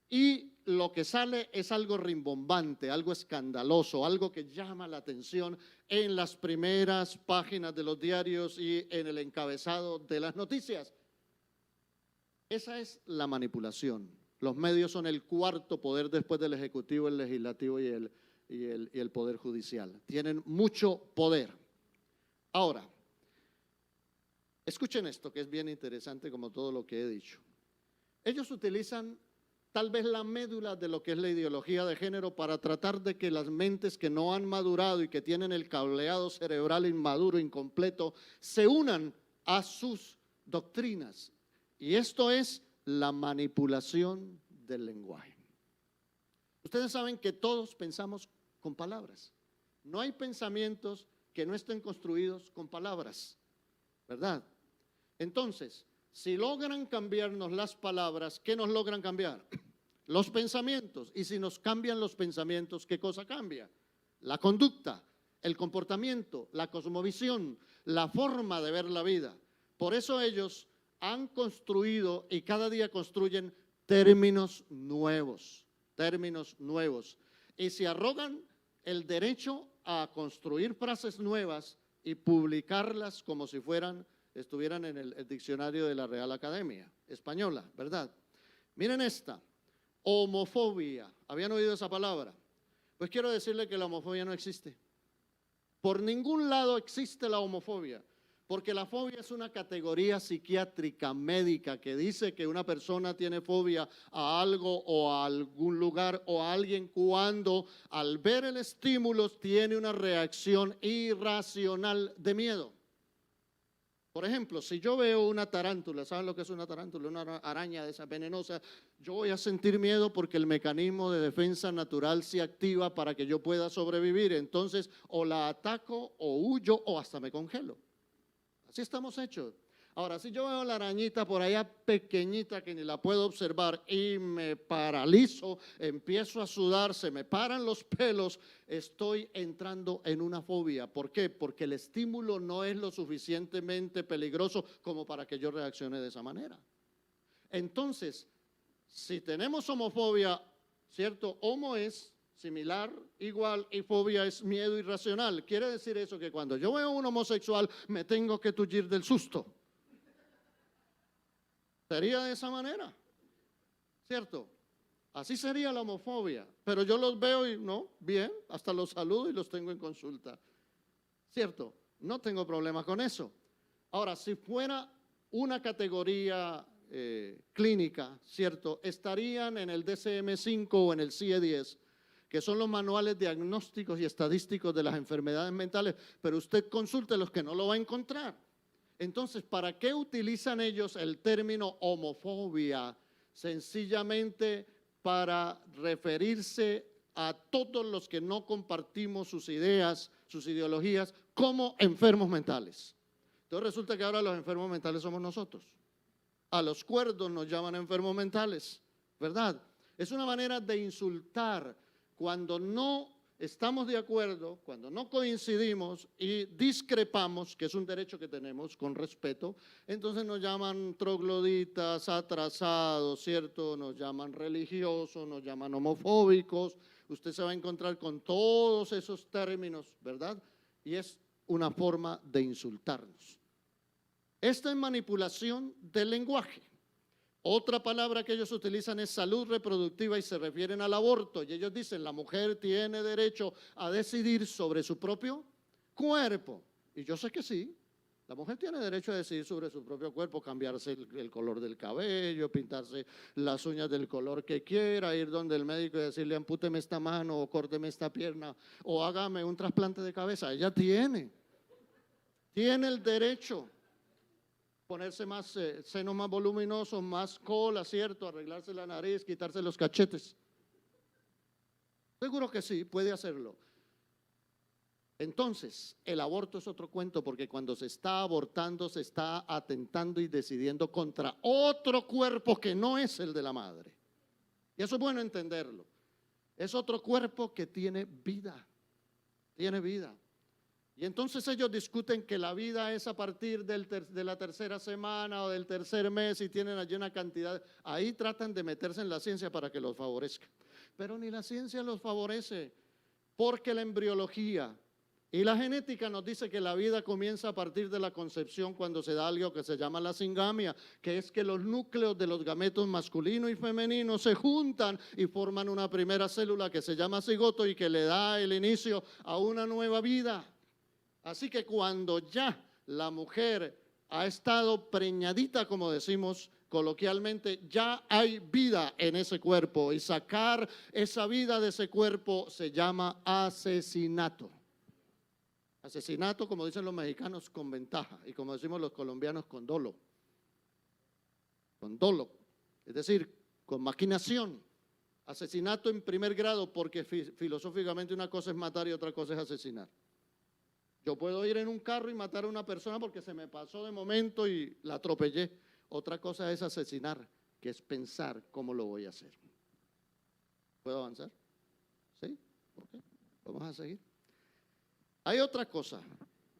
Speaker 1: Y lo que sale es algo rimbombante, algo escandaloso, algo que llama la atención en las primeras páginas de los diarios y en el encabezado de las noticias. Esa es la manipulación. Los medios son el cuarto poder después del Ejecutivo, el Legislativo y el Poder Judicial. Tienen mucho poder. Ahora, escuchen esto que es bien interesante como todo lo que he dicho. Ellos utilizan tal vez la médula de lo que es la ideología de género para tratar de que las mentes que no han madurado y que tienen el cableado cerebral inmaduro, incompleto, se unan a sus doctrinas. Y esto es la manipulación del lenguaje. Ustedes saben que todos pensamos con palabras. No hay pensamientos que no estén construidos con palabras, ¿verdad? Entonces, si logran cambiarnos las palabras, ¿qué nos logran cambiar? Los pensamientos. Y si nos cambian los pensamientos, ¿qué cosa cambia? La conducta, el comportamiento, la cosmovisión, la forma de ver la vida. Por eso ellos han construido y cada día construyen términos nuevos, y se arrogan el derecho a construir frases nuevas y publicarlas como si estuvieran en el diccionario de la Real Academia Española, ¿verdad? Miren esta, homofobia. ¿Habían oído esa palabra? Pues quiero decirle que la homofobia no existe. Por ningún lado existe la homofobia. Porque la fobia es una categoría psiquiátrica, médica, que dice que una persona tiene fobia a algo o a algún lugar o a alguien cuando al ver el estímulo tiene una reacción irracional de miedo. Por ejemplo, si yo veo una tarántula, ¿saben lo que es una tarántula? Una araña de esa venenosa, yo voy a sentir miedo porque el mecanismo de defensa natural se activa para que yo pueda sobrevivir. Entonces, o la ataco o huyo o hasta me congelo. Así estamos hechos. Ahora, si yo veo la arañita por allá pequeñita que ni la puedo observar y me paralizo, empiezo a sudar, se me paran los pelos, estoy entrando en una fobia. ¿Por qué? Porque el estímulo no es lo suficientemente peligroso como para que yo reaccione de esa manera. Entonces, si tenemos homofobia, ¿cierto? Homo es similar, igual, y fobia es miedo irracional. Quiere decir eso que cuando yo veo a un homosexual me tengo que tullir del susto. Sería de esa manera, ¿cierto? Así sería la homofobia. Pero yo los veo y no, bien, hasta los saludo y los tengo en consulta, ¿cierto? No tengo problema con eso. Ahora, si fuera una categoría clínica, ¿cierto? Estarían en el DSM-5 o en el CIE-10, que son los manuales diagnósticos y estadísticos de las enfermedades mentales, pero usted consulte los que no lo va a encontrar. Entonces, ¿para qué utilizan ellos el término homofobia? Sencillamente para referirse a todos los que no compartimos sus ideas, sus ideologías, como enfermos mentales. Entonces resulta que ahora los enfermos mentales somos nosotros. A los cuerdos nos llaman enfermos mentales, ¿verdad? Es una manera de insultar cuando no estamos de acuerdo, cuando no coincidimos y discrepamos, que es un derecho que tenemos con respeto, entonces nos llaman trogloditas, atrasados, ¿cierto? Nos llaman religiosos, nos llaman homofóbicos. Usted se va a encontrar con todos esos términos, ¿verdad? Y es una forma de insultarnos. Esta es manipulación del lenguaje. Otra palabra que ellos utilizan es salud reproductiva y se refieren al aborto. Y ellos dicen, la mujer tiene derecho a decidir sobre su propio cuerpo. Y yo sé que sí, la mujer tiene derecho a decidir sobre su propio cuerpo, cambiarse el color del cabello, pintarse las uñas del color que quiera, ir donde el médico y decirle, ampúteme esta mano o córteme esta pierna o hágame un trasplante de cabeza. Ella tiene el derecho. Ponerse más senos más voluminosos, más cola, ¿cierto? Arreglarse la nariz, quitarse los cachetes. Seguro que sí, puede hacerlo. Entonces, el aborto es otro cuento porque cuando se está abortando se está atentando y decidiendo contra otro cuerpo que no es el de la madre. Y eso es bueno entenderlo. Es otro cuerpo que tiene vida. Tiene vida. Y entonces ellos discuten que la vida es a partir de la tercera semana o del tercer mes y tienen allí una cantidad. Ahí tratan de meterse en la ciencia para que los favorezca. Pero ni la ciencia los favorece, porque la embriología y la genética nos dice que la vida comienza a partir de la concepción cuando se da algo que se llama la singamia, que es que los núcleos de los gametos masculino y femenino se juntan y forman una primera célula que se llama cigoto y que le da el inicio a una nueva vida. Así que cuando ya la mujer ha estado preñadita, como decimos coloquialmente, ya hay vida en ese cuerpo y sacar esa vida de ese cuerpo se llama asesinato. Asesinato, como dicen los mexicanos, con ventaja y como decimos los colombianos, con dolo. Con dolo, es decir, con maquinación. Asesinato en primer grado porque filosóficamente una cosa es matar y otra cosa es asesinar. Yo puedo ir en un carro y matar a una persona porque se me pasó de momento y la atropellé. Otra cosa es asesinar, que es pensar cómo lo voy a hacer. ¿Puedo avanzar? ¿Sí? ¿Por qué? Vamos a seguir. Hay otra cosa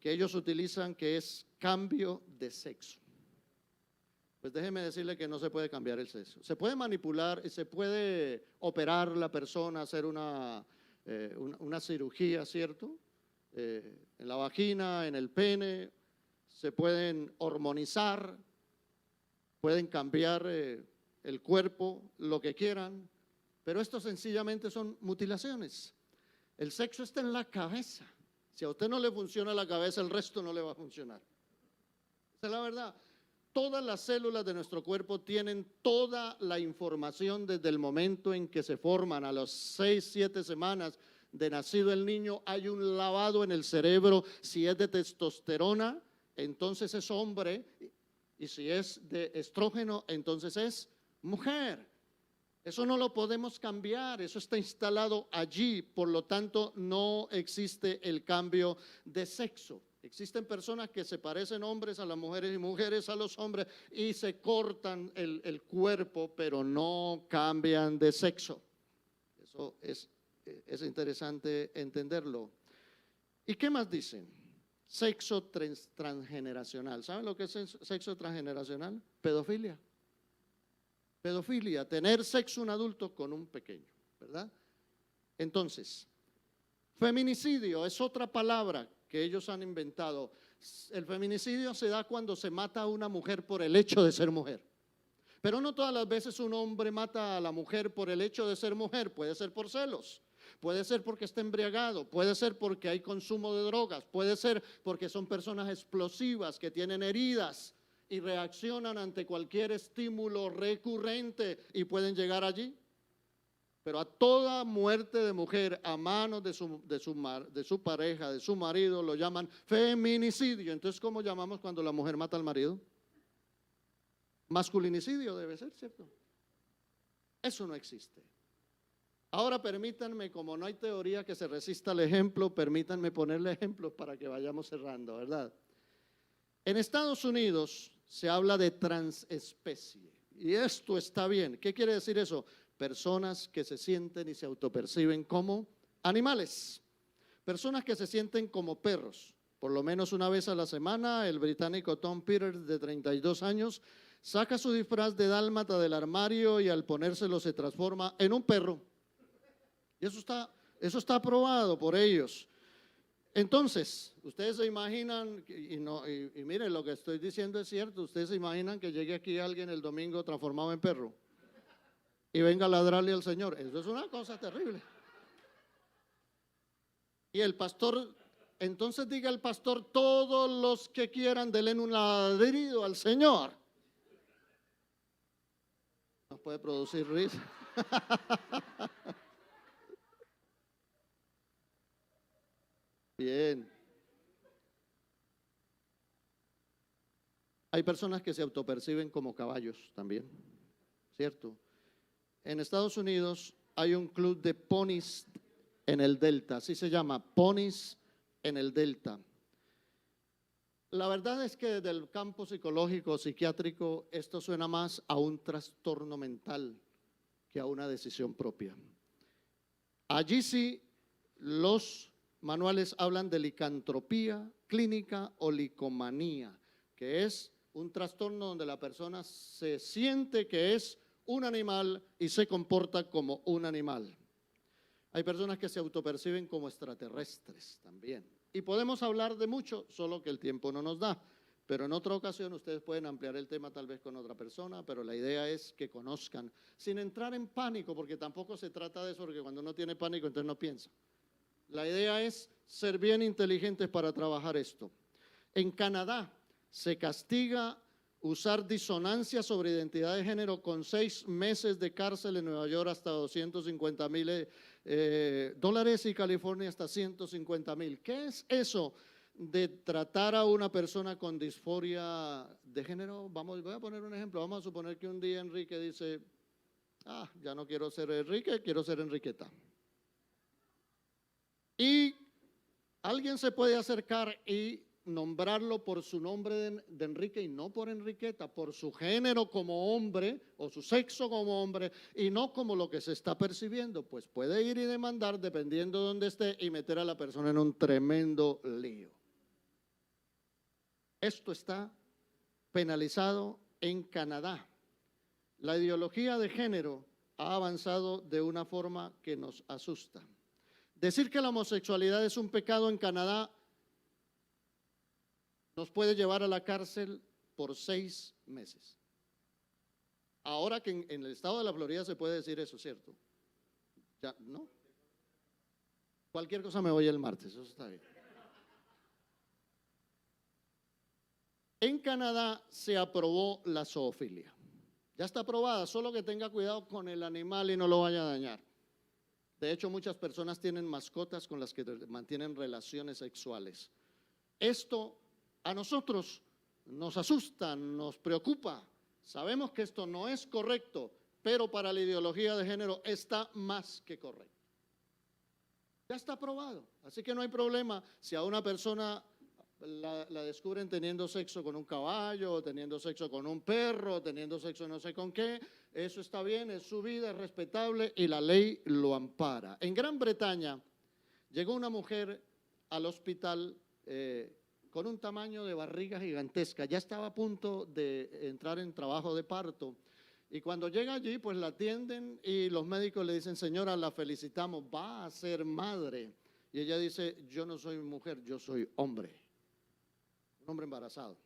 Speaker 1: que ellos utilizan que es cambio de sexo. Pues déjeme decirle que no se puede cambiar el sexo. Se puede manipular y se puede operar la persona, hacer una cirugía, ¿cierto? En la vagina, en el pene, se pueden hormonizar, pueden cambiar el cuerpo, lo que quieran, pero esto sencillamente son mutilaciones. El sexo está en la cabeza. Si a usted no le funciona la cabeza, el resto no le va a funcionar. Esa es la verdad. Todas las células de nuestro cuerpo tienen toda la información desde el momento en que se forman. A las 6, 7 semanas de nacido el niño hay un lavado en el cerebro. Si es de testosterona, entonces es hombre, y si es de estrógeno, entonces es mujer. Eso no lo podemos cambiar, eso está instalado allí, por lo tanto no existe el cambio de sexo. Existen personas que se parecen hombres a las mujeres y mujeres a los hombres y se cortan el cuerpo, pero no cambian de sexo. Eso es interesante entenderlo. ¿Y qué más dicen? Sexo transgeneracional. ¿Saben lo que es sexo transgeneracional? Pedofilia. Pedofilia, tener sexo un adulto con un pequeño, ¿verdad? Entonces, feminicidio es otra palabra que ellos han inventado. El feminicidio se da cuando se mata a una mujer por el hecho de ser mujer. Pero no todas las veces un hombre mata a la mujer por el hecho de ser mujer, puede ser por celos. Puede ser porque está embriagado, puede ser porque hay consumo de drogas, puede ser porque son personas explosivas que tienen heridas y reaccionan ante cualquier estímulo recurrente y pueden llegar allí. Pero a toda muerte de mujer a manos de su pareja, de su marido, lo llaman feminicidio. Entonces, ¿cómo llamamos cuando la mujer mata al marido? Masculinicidio debe ser, ¿cierto? Eso no existe. Ahora permítanme, como no hay teoría que se resista al ejemplo, permítanme ponerle ejemplos para que vayamos cerrando, ¿verdad? En Estados Unidos se habla de transespecie y esto está bien. ¿Qué quiere decir eso? Personas que se sienten y se autoperciben como animales, personas que se sienten como perros. Por lo menos una vez a la semana, el británico Tom Peters, de 32 años, saca su disfraz de dálmata del armario y al ponérselo se transforma en un perro. Y eso está aprobado por ellos. Entonces, ustedes se imaginan, y miren, lo que estoy diciendo es cierto, ustedes se imaginan que llegue aquí alguien el domingo transformado en perro y venga a ladrarle al Señor. Eso es una cosa terrible. Y el pastor, entonces diga el pastor, todos los que quieran denle un ladrido al Señor. Nos puede producir risa. Bien. Hay personas que se autoperciben como caballos también, ¿cierto? En Estados Unidos hay un club de ponis en el Delta, así se llama, ponis en el Delta. La verdad es que desde el campo psicológico, psiquiátrico, esto suena más a un trastorno mental que a una decisión propia. Allí sí los manuales hablan de licantropía clínica o licomanía, que es un trastorno donde la persona se siente que es un animal y se comporta como un animal. Hay personas que se autoperciben como extraterrestres también. Y podemos hablar de mucho, solo que el tiempo no nos da. Pero en otra ocasión ustedes pueden ampliar el tema tal vez con otra persona, pero la idea es que conozcan, sin entrar en pánico, porque tampoco se trata de eso, porque cuando uno tiene pánico entonces no piensa. La idea es ser bien inteligentes para trabajar esto. En Canadá se castiga usar disonancia sobre identidad de género con 6 meses de cárcel, en Nueva York hasta $250,000 y California hasta 150,000. ¿Qué es eso de tratar a una persona con disforia de género? Voy a poner un ejemplo. Vamos a suponer que un día Enrique dice, ya no quiero ser Enrique, quiero ser Enriqueta. Y alguien se puede acercar y nombrarlo por su nombre de Enrique y no por Enriqueta, por su género como hombre o su sexo como hombre y no como lo que se está percibiendo. Pues puede ir y demandar dependiendo de dónde esté y meter a la persona en un tremendo lío. Esto está penalizado en Canadá. La ideología de género ha avanzado de una forma que nos asusta. Decir que la homosexualidad es un pecado en Canadá nos puede llevar a la cárcel por 6 meses. Ahora que en el estado de la Florida se puede decir eso, ¿cierto? ¿Ya no? Cualquier cosa me voy el martes, eso está bien. En Canadá se aprobó la zoofilia. Ya está aprobada, solo que tenga cuidado con el animal y no lo vaya a dañar. De hecho, muchas personas tienen mascotas con las que mantienen relaciones sexuales. Esto a nosotros nos asusta, nos preocupa. Sabemos que esto no es correcto, pero para la ideología de género está más que correcto. Ya está aprobado, así que no hay problema si a una persona la descubren teniendo sexo con un caballo, teniendo sexo con un perro, teniendo sexo no sé con qué. Eso está bien, es su vida, es respetable y la ley lo ampara. En Gran Bretaña llegó una mujer al hospital con un tamaño de barriga gigantesca, ya estaba a punto de entrar en trabajo de parto y cuando llega allí pues la atienden y los médicos le dicen, señora, la felicitamos, va a ser madre. Y ella dice, yo no soy mujer, yo soy hombre, un hombre embarazado.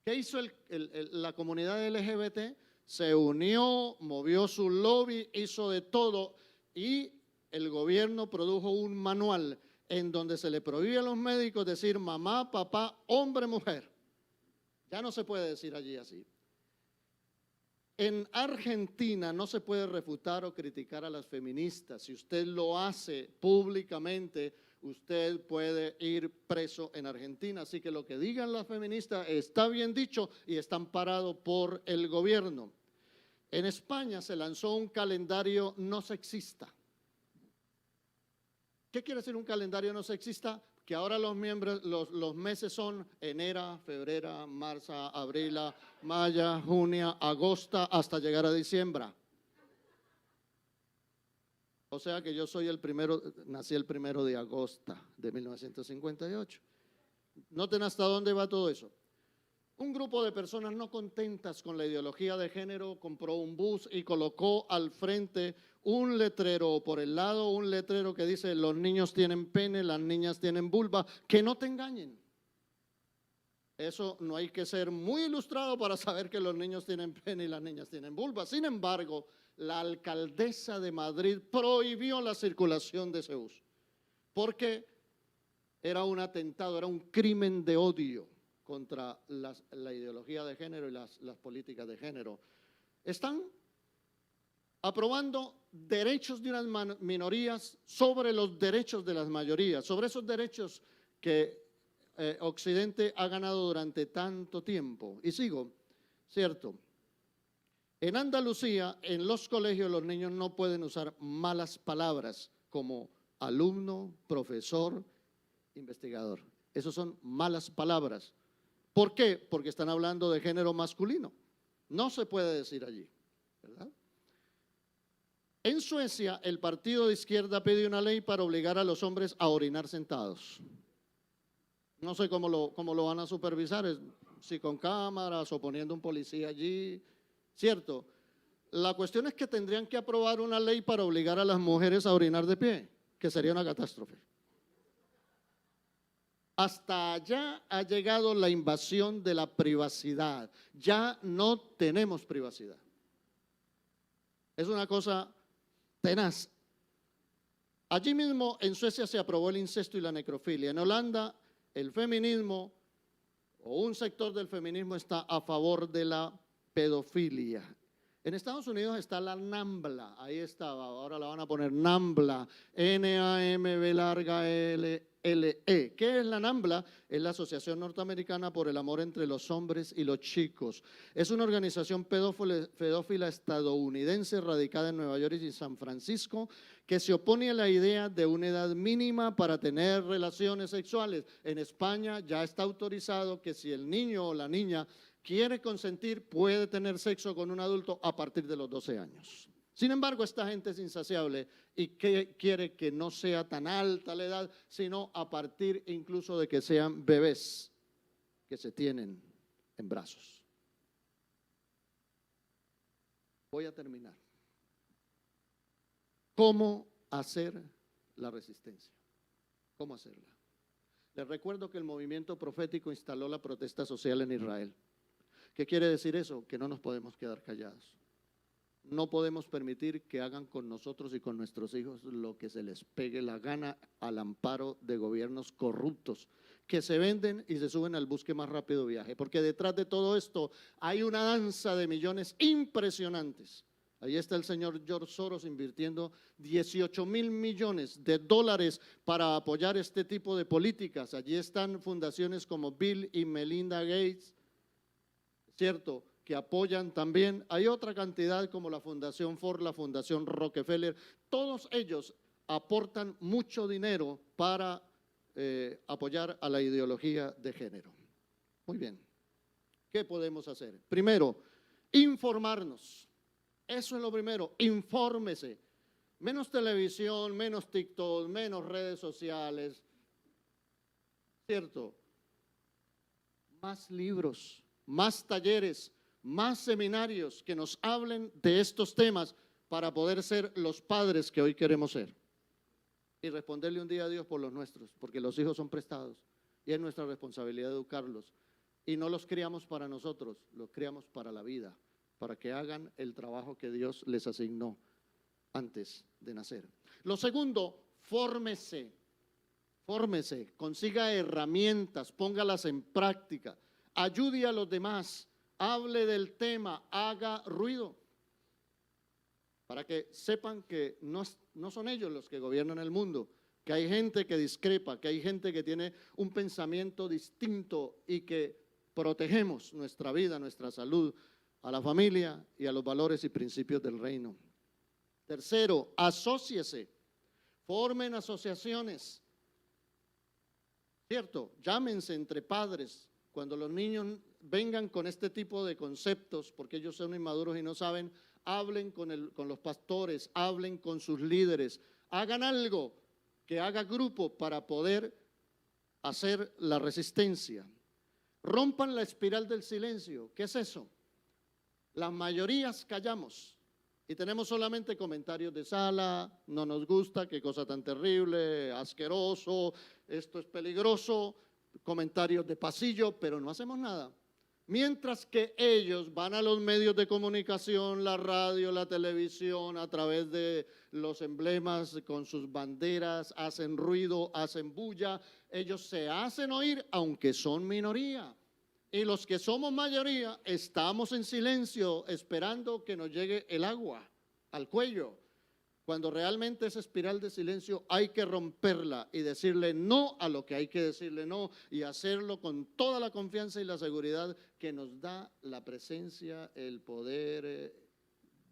Speaker 1: ¿Qué hizo la comunidad LGBT? Se unió, movió su lobby, hizo de todo y el gobierno produjo un manual en donde se le prohíbe a los médicos decir mamá, papá, hombre, mujer. Ya no se puede decir allí así. En Argentina no se puede refutar o criticar a las feministas. Si usted lo hace públicamente, usted puede ir preso en Argentina. Así que lo que digan las feministas está bien dicho y está amparado por el gobierno. En España se lanzó un calendario no sexista. ¿Qué quiere decir un calendario no sexista? Que ahora los meses son enero, febrero, marzo, abril, mayo, junio, agosto, hasta llegar a diciembre. O sea que yo soy nací el 1 de agosto de 1958. Noten hasta dónde va todo eso. Un grupo de personas no contentas con la ideología de género compró un bus y colocó al frente un letrero, o por el lado un letrero que dice los niños tienen pene, las niñas tienen vulva, que no te engañen. Eso no hay que ser muy ilustrado para saber que los niños tienen pene y las niñas tienen vulva. Sin embargo, la alcaldesa de Madrid prohibió la circulación de ese bus porque era un atentado, era un crimen de odio contra la ideología de género y las políticas de género. Están aprobando derechos de unas minorías sobre los derechos de las mayorías, sobre esos derechos que Occidente ha ganado durante tanto tiempo. Y sigo, ¿cierto? En Andalucía, en los colegios, los niños no pueden usar malas palabras como alumno, profesor, investigador. Esas son malas palabras. ¿Por qué? Porque están hablando de género masculino. No se puede decir allí, ¿verdad? En Suecia, el partido de izquierda pide una ley para obligar a los hombres a orinar sentados. No sé cómo lo van a supervisar, si con cámaras o poniendo un policía allí, ¿cierto? La cuestión es que tendrían que aprobar una ley para obligar a las mujeres a orinar de pie, que sería una catástrofe. Hasta allá ha llegado la invasión de la privacidad. Ya no tenemos privacidad. Es una cosa tenaz. Allí mismo en Suecia se aprobó el incesto y la necrofilia. En Holanda el feminismo o un sector del feminismo está a favor de la pedofilia. En Estados Unidos está la NAMBLA, ahí estaba, ahora la van a poner NAMBLA, N-A-M-B-L-E. ¿Qué es la NAMBLA? Es la Asociación Norteamericana por el Amor entre los Hombres y los Chicos. Es una organización pedófila estadounidense radicada en Nueva York y San Francisco que se opone a la idea de una edad mínima para tener relaciones sexuales. En España ya está autorizado que si el niño o la niña quiere consentir, puede tener sexo con un adulto a partir de los 12 años. Sin embargo, esta gente es insaciable y quiere que no sea tan alta la edad, sino a partir incluso de que sean bebés que se tienen en brazos. Voy a terminar. ¿Cómo hacer la resistencia? ¿Cómo hacerla? Les recuerdo que el movimiento profético instaló la protesta social en Israel. ¿Qué quiere decir eso? Que no nos podemos quedar callados. No podemos permitir que hagan con nosotros y con nuestros hijos lo que se les pegue la gana al amparo de gobiernos corruptos que se venden y se suben al bus que más rápido viaje. Porque detrás de todo esto hay una danza de millones impresionantes. Ahí está el señor George Soros invirtiendo 18,000 millones de dólares para apoyar este tipo de políticas. Allí están fundaciones como Bill y Melinda Gates, ¿cierto?, que apoyan también. Hay otra cantidad como la Fundación Ford, la Fundación Rockefeller. Todos ellos aportan mucho dinero para apoyar a la ideología de género. Muy bien. ¿Qué podemos hacer? Primero, informarnos. Eso es lo primero, infórmese. Menos televisión, menos TikTok, menos redes sociales, ¿cierto? Más libros, más talleres, más seminarios que nos hablen de estos temas para poder ser los padres que hoy queremos ser. Y responderle un día a Dios por los nuestros, porque los hijos son prestados y es nuestra responsabilidad educarlos. Y no los criamos para nosotros, los criamos para la vida, para que hagan el trabajo que Dios les asignó antes de nacer. Lo segundo, fórmese, consiga herramientas, póngalas en práctica, ayude a los demás, hable del tema, haga ruido, para que sepan que no son ellos los que gobiernan el mundo, que hay gente que discrepa, que hay gente que tiene un pensamiento distinto y que protegemos nuestra vida, nuestra salud, a la familia y a los valores y principios del reino. Tercero, asóciese, formen asociaciones, ¿cierto? Llámense entre padres. Cuando los niños vengan con este tipo de conceptos, porque ellos son inmaduros y no saben, hablen con los pastores, hablen con sus líderes, hagan algo que haga grupo para poder hacer la resistencia. Rompan la espiral del silencio. ¿Qué es eso? Las mayorías callamos y tenemos solamente comentarios de sala, no nos gusta, qué cosa tan terrible, asqueroso, esto es peligroso, comentarios de pasillo, pero no hacemos nada. Mientras que ellos van a los medios de comunicación, la radio, la televisión, a través de los emblemas con sus banderas, hacen ruido, hacen bulla, ellos se hacen oír aunque son minoría. Y los que somos mayoría estamos en silencio esperando que nos llegue el agua al cuello, cuando realmente esa espiral de silencio hay que romperla y decirle no a lo que hay que decirle no y hacerlo con toda la confianza y la seguridad que nos da la presencia, el poder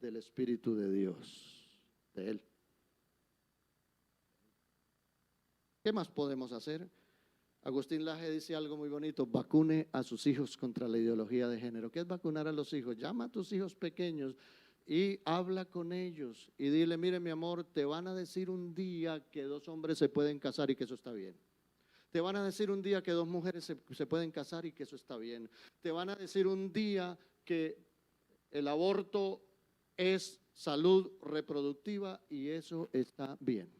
Speaker 1: del Espíritu de Dios, de Él. ¿Qué más podemos hacer? Agustín Laje dice algo muy bonito: vacune a sus hijos contra la ideología de género. ¿Qué es vacunar a los hijos? Llama a tus hijos pequeños y habla con ellos y dile, mire mi amor, te van a decir un día que dos hombres se pueden casar y que eso está bien. Te van a decir un día que dos mujeres se pueden casar y que eso está bien. Te van a decir un día que el aborto es salud reproductiva y eso está bien.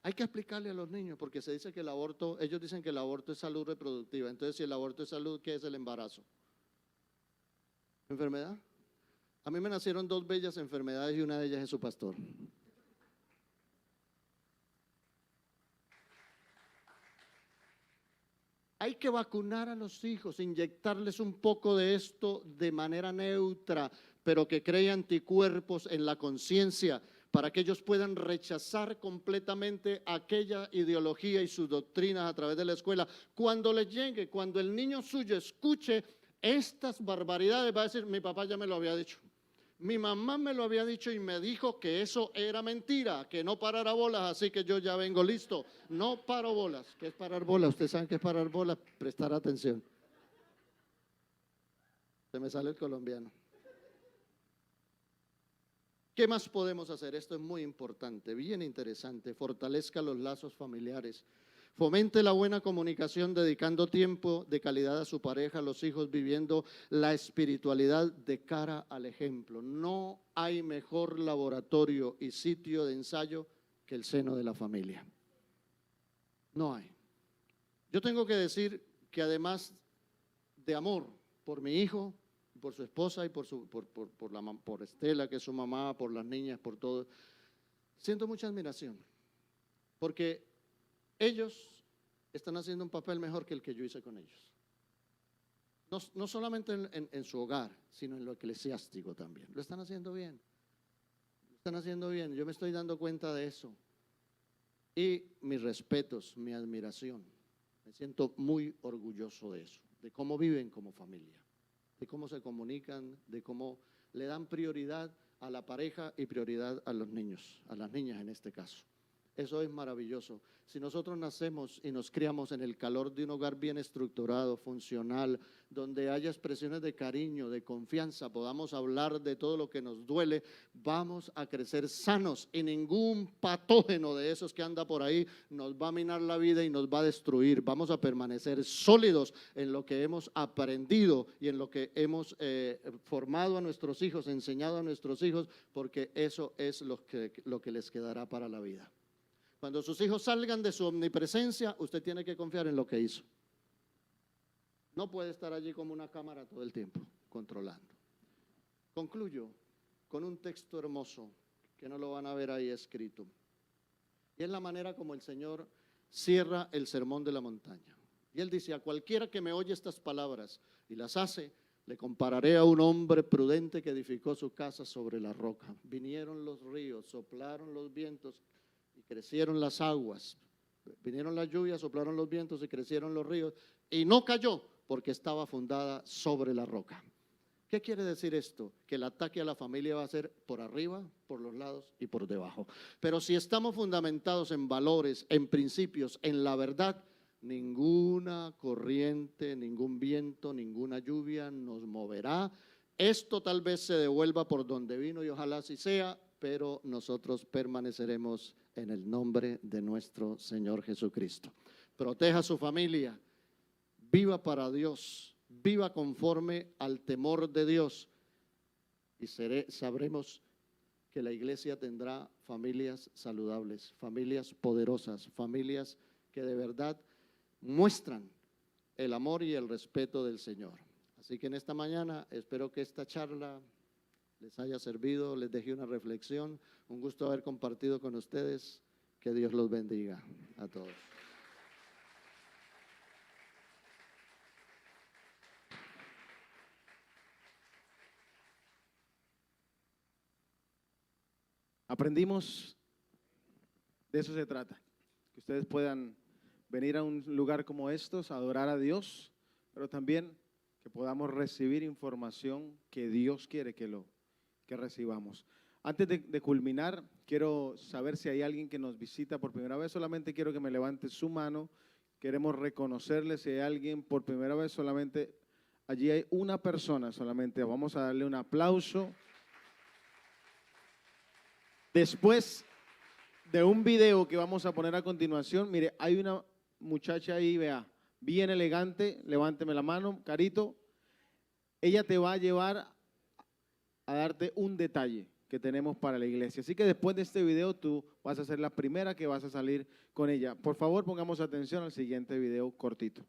Speaker 1: Hay que explicarle a los niños porque se dice que el aborto, ellos dicen que el aborto es salud reproductiva. Entonces, si el aborto es salud, ¿qué es el embarazo? ¿Enfermedad? A mí me nacieron dos bellas enfermedades y una de ellas es su pastor. Hay que vacunar a los hijos, inyectarles un poco de esto de manera neutra, pero que cree anticuerpos en la conciencia para que ellos puedan rechazar completamente aquella ideología y sus doctrinas a través de la escuela. Cuando les llegue, cuando el niño suyo escuche estas barbaridades, va a decir, mi papá ya me lo había dicho. Mi mamá me lo había dicho y me dijo que eso era mentira, que no parara bolas, así que yo ya vengo listo. No paro bolas. ¿Qué es parar bolas? Ustedes saben qué es parar bolas, prestar atención. Se me sale el colombiano. ¿Qué más podemos hacer? Esto es muy importante, bien interesante. Fortalezca los lazos familiares. Fomente la buena comunicación dedicando tiempo de calidad a su pareja, a los hijos, viviendo la espiritualidad de cara al ejemplo. No hay mejor laboratorio y sitio de ensayo que el seno de la familia. No hay. Yo tengo que decir que además de amor por mi hijo, por su esposa y por Estela, que es su mamá, por las niñas, por todo, siento mucha admiración, porque ellos están haciendo un papel mejor que el que yo hice con ellos. No solamente en su hogar, sino en lo eclesiástico también. Lo están haciendo bien. Lo están haciendo bien. Yo me estoy dando cuenta de eso. Y mis respetos, mi admiración. Me siento muy orgulloso de eso, de cómo viven como familia, de cómo se comunican, de cómo le dan prioridad a la pareja y prioridad a los niños, a las niñas en este caso. Eso es maravilloso. Si nosotros nacemos y nos criamos en el calor de un hogar bien estructurado, funcional, donde haya expresiones de cariño, de confianza, podamos hablar de todo lo que nos duele, vamos a crecer sanos y ningún patógeno de esos que anda por ahí nos va a minar la vida y nos va a destruir. Vamos a permanecer sólidos en lo que hemos aprendido y en lo que hemos formado a nuestros hijos, enseñado a nuestros hijos, porque eso es lo que les quedará para la vida. Cuando sus hijos salgan de su omnipresencia, usted tiene que confiar en lo que hizo. No puede estar allí como una cámara todo el tiempo, controlando. Concluyo con un texto hermoso, que no lo van a ver ahí escrito. Y es la manera como el Señor cierra el sermón de la montaña. Y Él dice, a cualquiera que me oye estas palabras y las hace, le compararé a un hombre prudente que edificó su casa sobre la roca. Vinieron los ríos, soplaron los vientos, y crecieron las aguas, vinieron las lluvias, soplaron los vientos y crecieron los ríos, y no cayó porque estaba fundada sobre la roca. ¿Qué quiere decir esto? Que el ataque a la familia va a ser por arriba, por los lados y por debajo. Pero si estamos fundamentados en valores, en principios, en la verdad, ninguna corriente, ningún viento, ninguna lluvia nos moverá. Esto tal vez se devuelva por donde vino y ojalá así sea, pero nosotros permaneceremos en el nombre de nuestro Señor Jesucristo. Proteja a su familia, viva para Dios, viva conforme al temor de Dios y sabremos que la iglesia tendrá familias saludables, familias poderosas, familias que de verdad muestran el amor y el respeto del Señor. Así que en esta mañana espero que esta charla les haya servido, les deje una reflexión. Un gusto haber compartido con ustedes. Que Dios los bendiga a todos.
Speaker 2: Aprendimos, de eso se trata, que ustedes puedan venir a un lugar como estos, a adorar a Dios, pero también que podamos recibir información que Dios quiere que recibamos. Antes de culminar, quiero saber si hay alguien que nos visita por primera vez. Solamente quiero que me levante su mano. Queremos reconocerle. Si hay alguien por primera vez, solamente allí hay una persona solamente. Vamos a darle un aplauso. Después de un video que vamos a poner a continuación, mire, hay una muchacha ahí, vea, bien elegante, levánteme la mano, Carito. Ella te va a llevar a darte un detalle que tenemos para la iglesia. Así que después de este video tú vas a ser la primera que vas a salir con ella. Por favor, pongamos atención al siguiente video cortito.